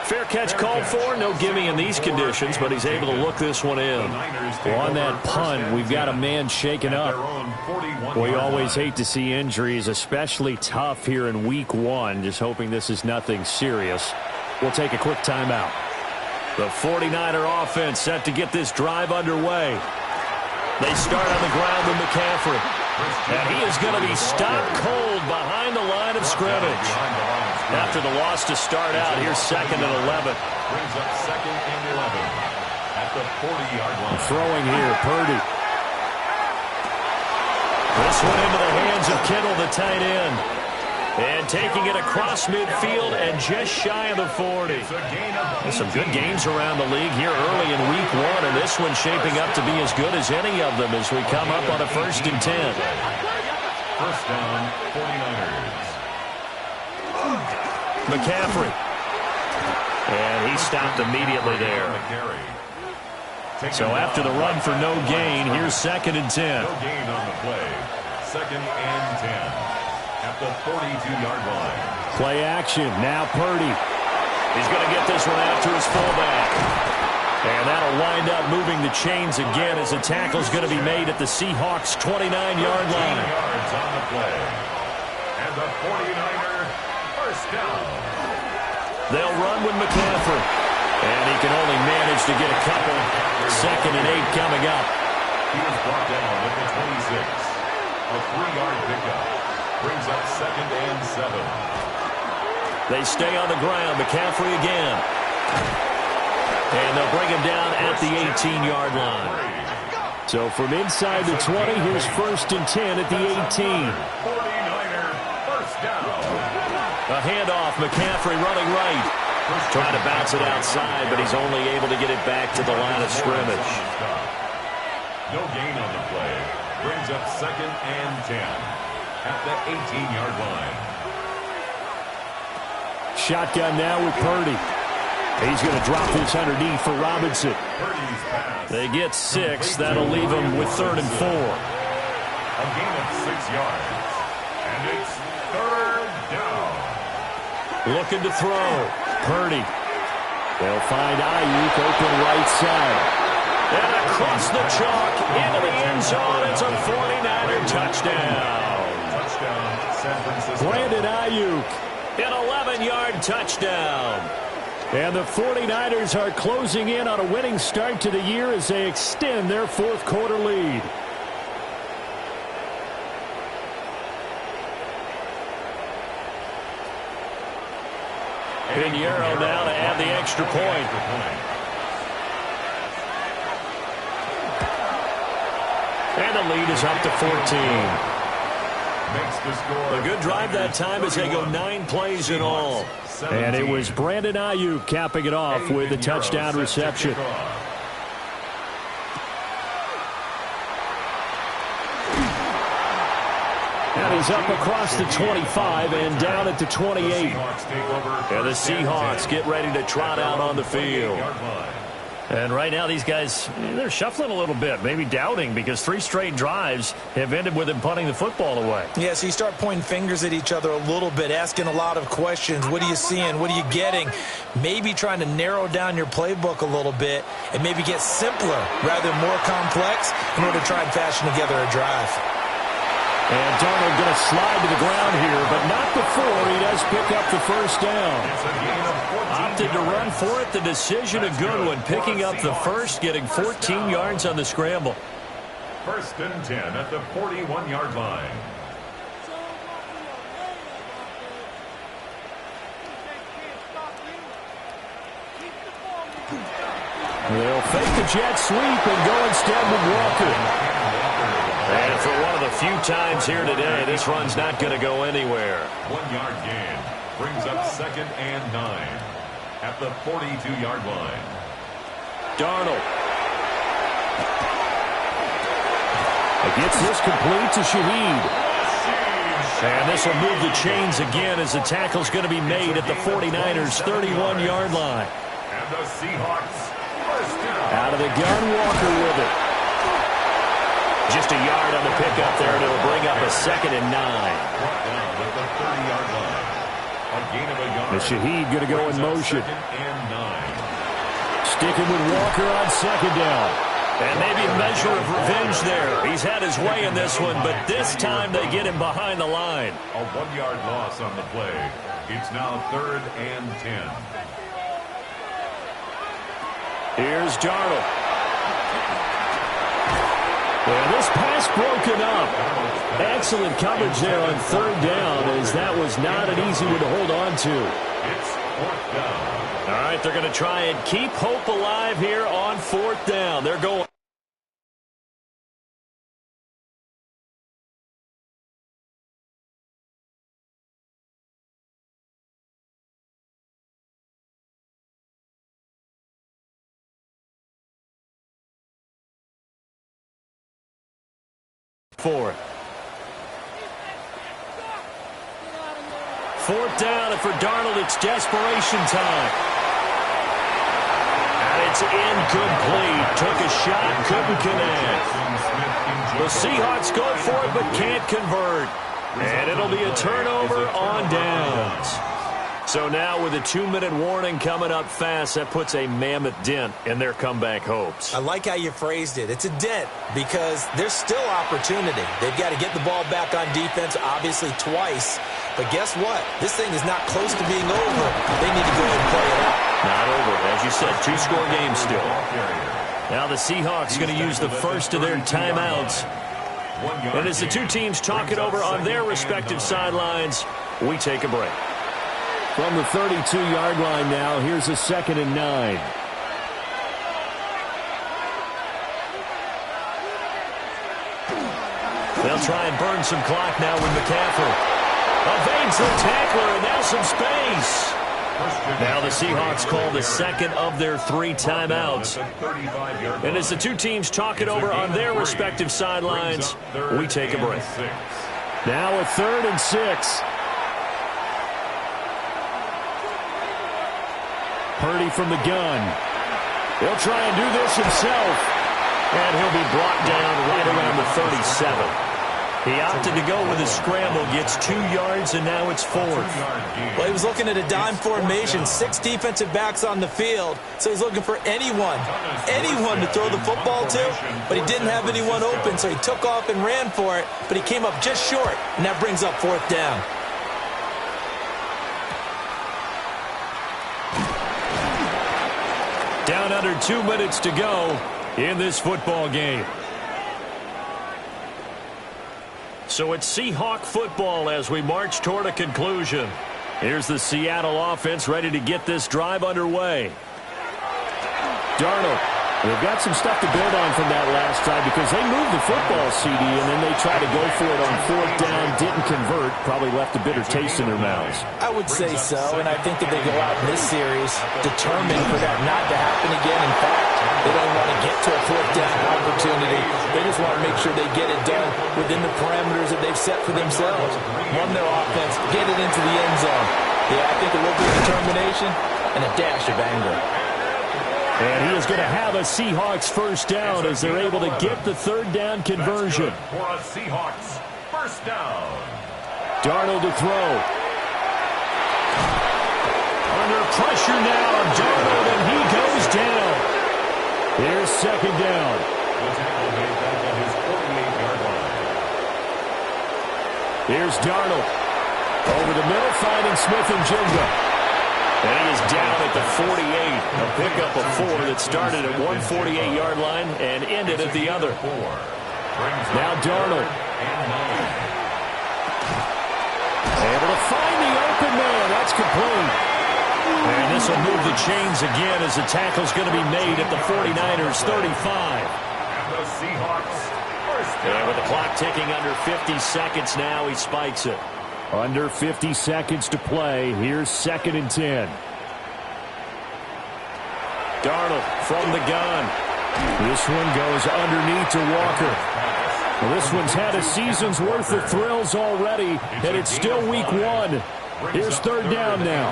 Fair catch called for. No gimme in these conditions, but he's able to look this one in. Well, on that punt, we've got a man shaken up. We always hate to see injuries, especially tough here in week 1. Just hoping this is nothing serious. We'll take a quick timeout. The 49er offense set to get this drive underway. They start on the ground with McCaffrey. And he is going to be stopped cold behind the line of scrimmage. After the loss to start out, here's 2nd and 11. Brings up 2nd and 11 at the 40-yard line. Throwing here, Purdy. This one into the hands of Kittle, the tight end. And taking it across midfield and just shy of the 40. Some good games around the league here early in week 1, and this one's shaping up to be as good as any of them as we come up on a 1st and 10. First down, 49ers. McCaffrey. And he stopped immediately there. So after the run for no gain, here's 2nd and 10. No gain on the play. 2nd and 10. At the 42-yard line. Play action. Now Purdy. He's going to get this one out to his fullback. And that'll wind up moving the chains again as the tackle's going to be made at the Seahawks' 29-yard line. 15 yards on the play. And the 49er first down. They'll run with McCaffrey. And he can only manage to get a couple. 2nd and 8 coming up. He was brought down at the 26. A 3-yard pickup. Brings up 2nd and 7. They stay on the ground. McCaffrey again. And they'll bring him down at the 18-yard line. So from inside the 20, here's 1st and 10 at the 18. 49er first down. A handoff. McCaffrey running right. Trying to bounce it outside, but he's only able to get it back to the line of scrimmage. No gain on the play. Brings up 2nd and 10. At the 18-yard line. Shotgun now with Purdy. He's going to drop this underneath for Robinson. Purdy's pass. They get 6. That'll leave them with 3rd and 4. A gain of 6 yards. And it's 3rd down. Looking to throw. Purdy. They'll find Ayuk open right side. And across the chalk into the end zone. It's a 49er touchdown. San Francisco. Brandon Ayuk. An 11-yard touchdown. And the 49ers are closing in on a winning start to the year as they extend their 4th quarter lead. Pinheiro now to add the extra point. And the lead is up to 14. makes the score. A good drive that time as they go 9 plays in all. And it was Brandon Ayuk capping it off with a touchdown reception. And he's up across the 25 and down at the 28. And the Seahawks get ready to trot out on the field. And right now these guys, they're shuffling a little bit, maybe doubting, because 3 straight drives have ended with them punting the football away. Yeah, so you start pointing fingers at each other a little bit, asking a lot of questions. What are you seeing? What are you getting? Maybe trying to narrow down your playbook a little bit and maybe get simpler rather than more complex in order to try and fashion together a drive. And Darnold going to slide to the ground here, but not before he does pick up the first down. Opted to run for it. The decision a good one. Picking up the first, getting 14 yards on the scramble. 1st and 10 at the 41-yard line. They'll fake the jet sweep and go instead with Walker. And for one of the few times here today, this run's not going to go anywhere. 1-yard gain brings up 2nd and 9 at the 42-yard line. Darnold. Gets this complete to Shaheed. And this will move the chains again as the tackle's going to be made at the 49ers' 31-yard line. And the Seahawks first down. Out of the gun, Walker with it. Just a yard on the pickup there, and it'll bring up a 2nd and 9. Brought down at the 30-yard line. A gain of a yard. And Shaheed going to go in motion. 2nd and 9. Sticking with Walker on 2nd down. And maybe a measure of revenge there. He's had his way in this one, but this time they get him behind the line. A 1-yard loss on the play. It's now 3rd and 10. Here's Darnold. And this pass broken up. Excellent coverage there on 3rd down, as that was not an easy one to hold on to. It's 4th down. All right, they're going to try and keep hope alive here on 4th down. They're going. Fourth down, and for Darnold, it's desperation time. And it's incomplete. Took a shot, couldn't connect. The Seahawks go for it, but can't convert. And it'll be a turnover on downs. So now with a 2-minute warning coming up fast, that puts a mammoth dent in their comeback hopes. I like how you phrased it. It's a dent because there's still opportunity. They've got to get the ball back on defense, obviously twice. But guess what? This thing is not close to being over. They need to go ahead and play it out. Not over. As you said, 2-score game still. Now the Seahawks going to use the first of their timeouts. And as the two teams talk it over on their respective sidelines, we take a break. From the 32-yard line now, here's a 2nd and 9. They'll try and burn some clock now with McCaffrey. Evades the tackler, and now some space. Now the Seahawks call the 2nd of their 3 timeouts. And as the two teams talk it over on their respective sidelines, we take a break. Now a 3rd and 6. Purdy from the gun. He'll try and do this himself. And he'll be brought down right around the 37. He opted to go with a scramble, gets 2 yards, and now it's 4th. Well, he was looking at a dime formation, 6 defensive backs on the field, so he's looking for anyone to throw the football to, but he didn't have anyone open, so he took off and ran for it, but he came up just short, and that brings up 4th down. Down under 2 minutes to go in this football game. So it's Seahawk football as we march toward a conclusion. Here's the Seattle offense ready to get this drive underway. Darnold They've got some stuff to build on from that last drive because they moved the football, CD, and then they tried to go for it on fourth down, didn't convert, probably left a bitter taste in their mouths. I would say so, and I think that they go out in this series determined for that not to happen again. In fact, they don't want to get to a fourth down opportunity. They just want to make sure they get it done within the parameters that they've set for themselves. Run their offense, get it into the end zone. Yeah, I think a little bit of determination and a dash of anger. And he is going to have a Seahawks first down as they're able to get the third down conversion. For a Seahawks first down. Darnold to throw. Under pressure now, Darnold, and he goes down. Here's second down. The tackle made back at his 48-yard line. Here's Darnold. Over the middle, finding Smith and Jigba. And he is down at the 48. A pickup of 4 that started at 148-yard line and ended at the other. Now Darnold. Able to find the open man. That's complete. And this will move the chains again as the tackle's going to be made at the 49ers 35. And the Seahawks first down. And with the clock ticking under 50 seconds now, he spikes it. Under 50 seconds to play. Here's 2nd and 10. Darnold from the gun. This one goes underneath to Walker. Well, this one's had a season's worth of thrills already, and it's still week 1. Here's third down now.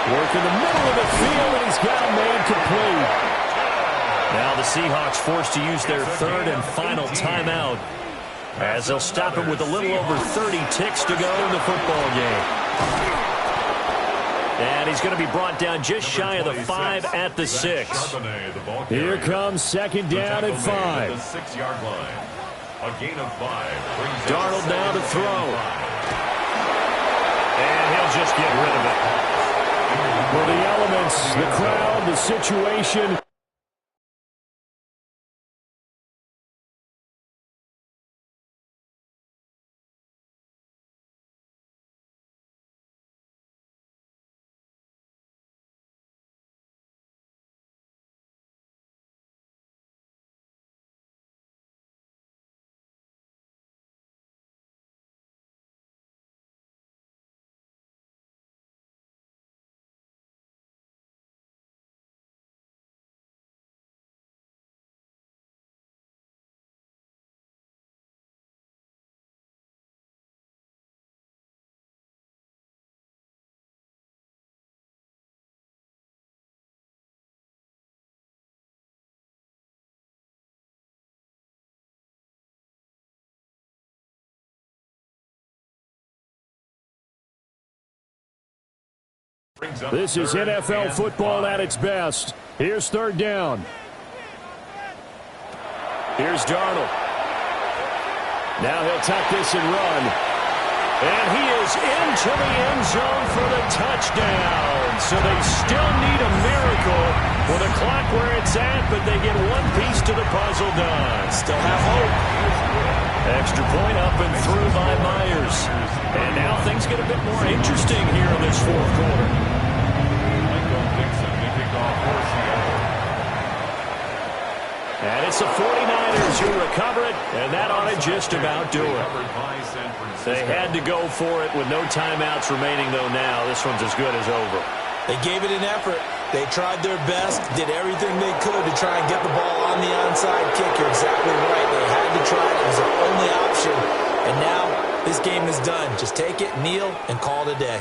Work in the middle of the field, and he's got a man complete. Now the Seahawks forced to use their third and final timeout, as they'll stop it with a little over 30 ticks to go in the football game. And he's going to be brought down just shy of the 5 at the 6. Here comes second down and 5. The 6-yard line. A gain of 5. Darnold now to throw. And he'll just get rid of it. Well, the elements, the crowd, the situation. This is NFL football at its best. Here's third down. Here's Darnold. Now he'll tuck this and run. And he is into the end zone for the touchdown. So they still need a miracle with the clock where it's at, but they get one piece to the puzzle done. Still have hope. Extra point up and through by Myers. And now things get a bit more interesting here in this fourth quarter. And it's the 49ers who recover it, and that ought to just about do it. They had to go for it with no timeouts remaining, though now. This one's as good as over. They gave it an effort. They tried their best, did everything they could to try and get the ball on the onside kick. You're exactly right. They had to try it. It was their only option. And now this game is done. Just take it, kneel, and call it a day.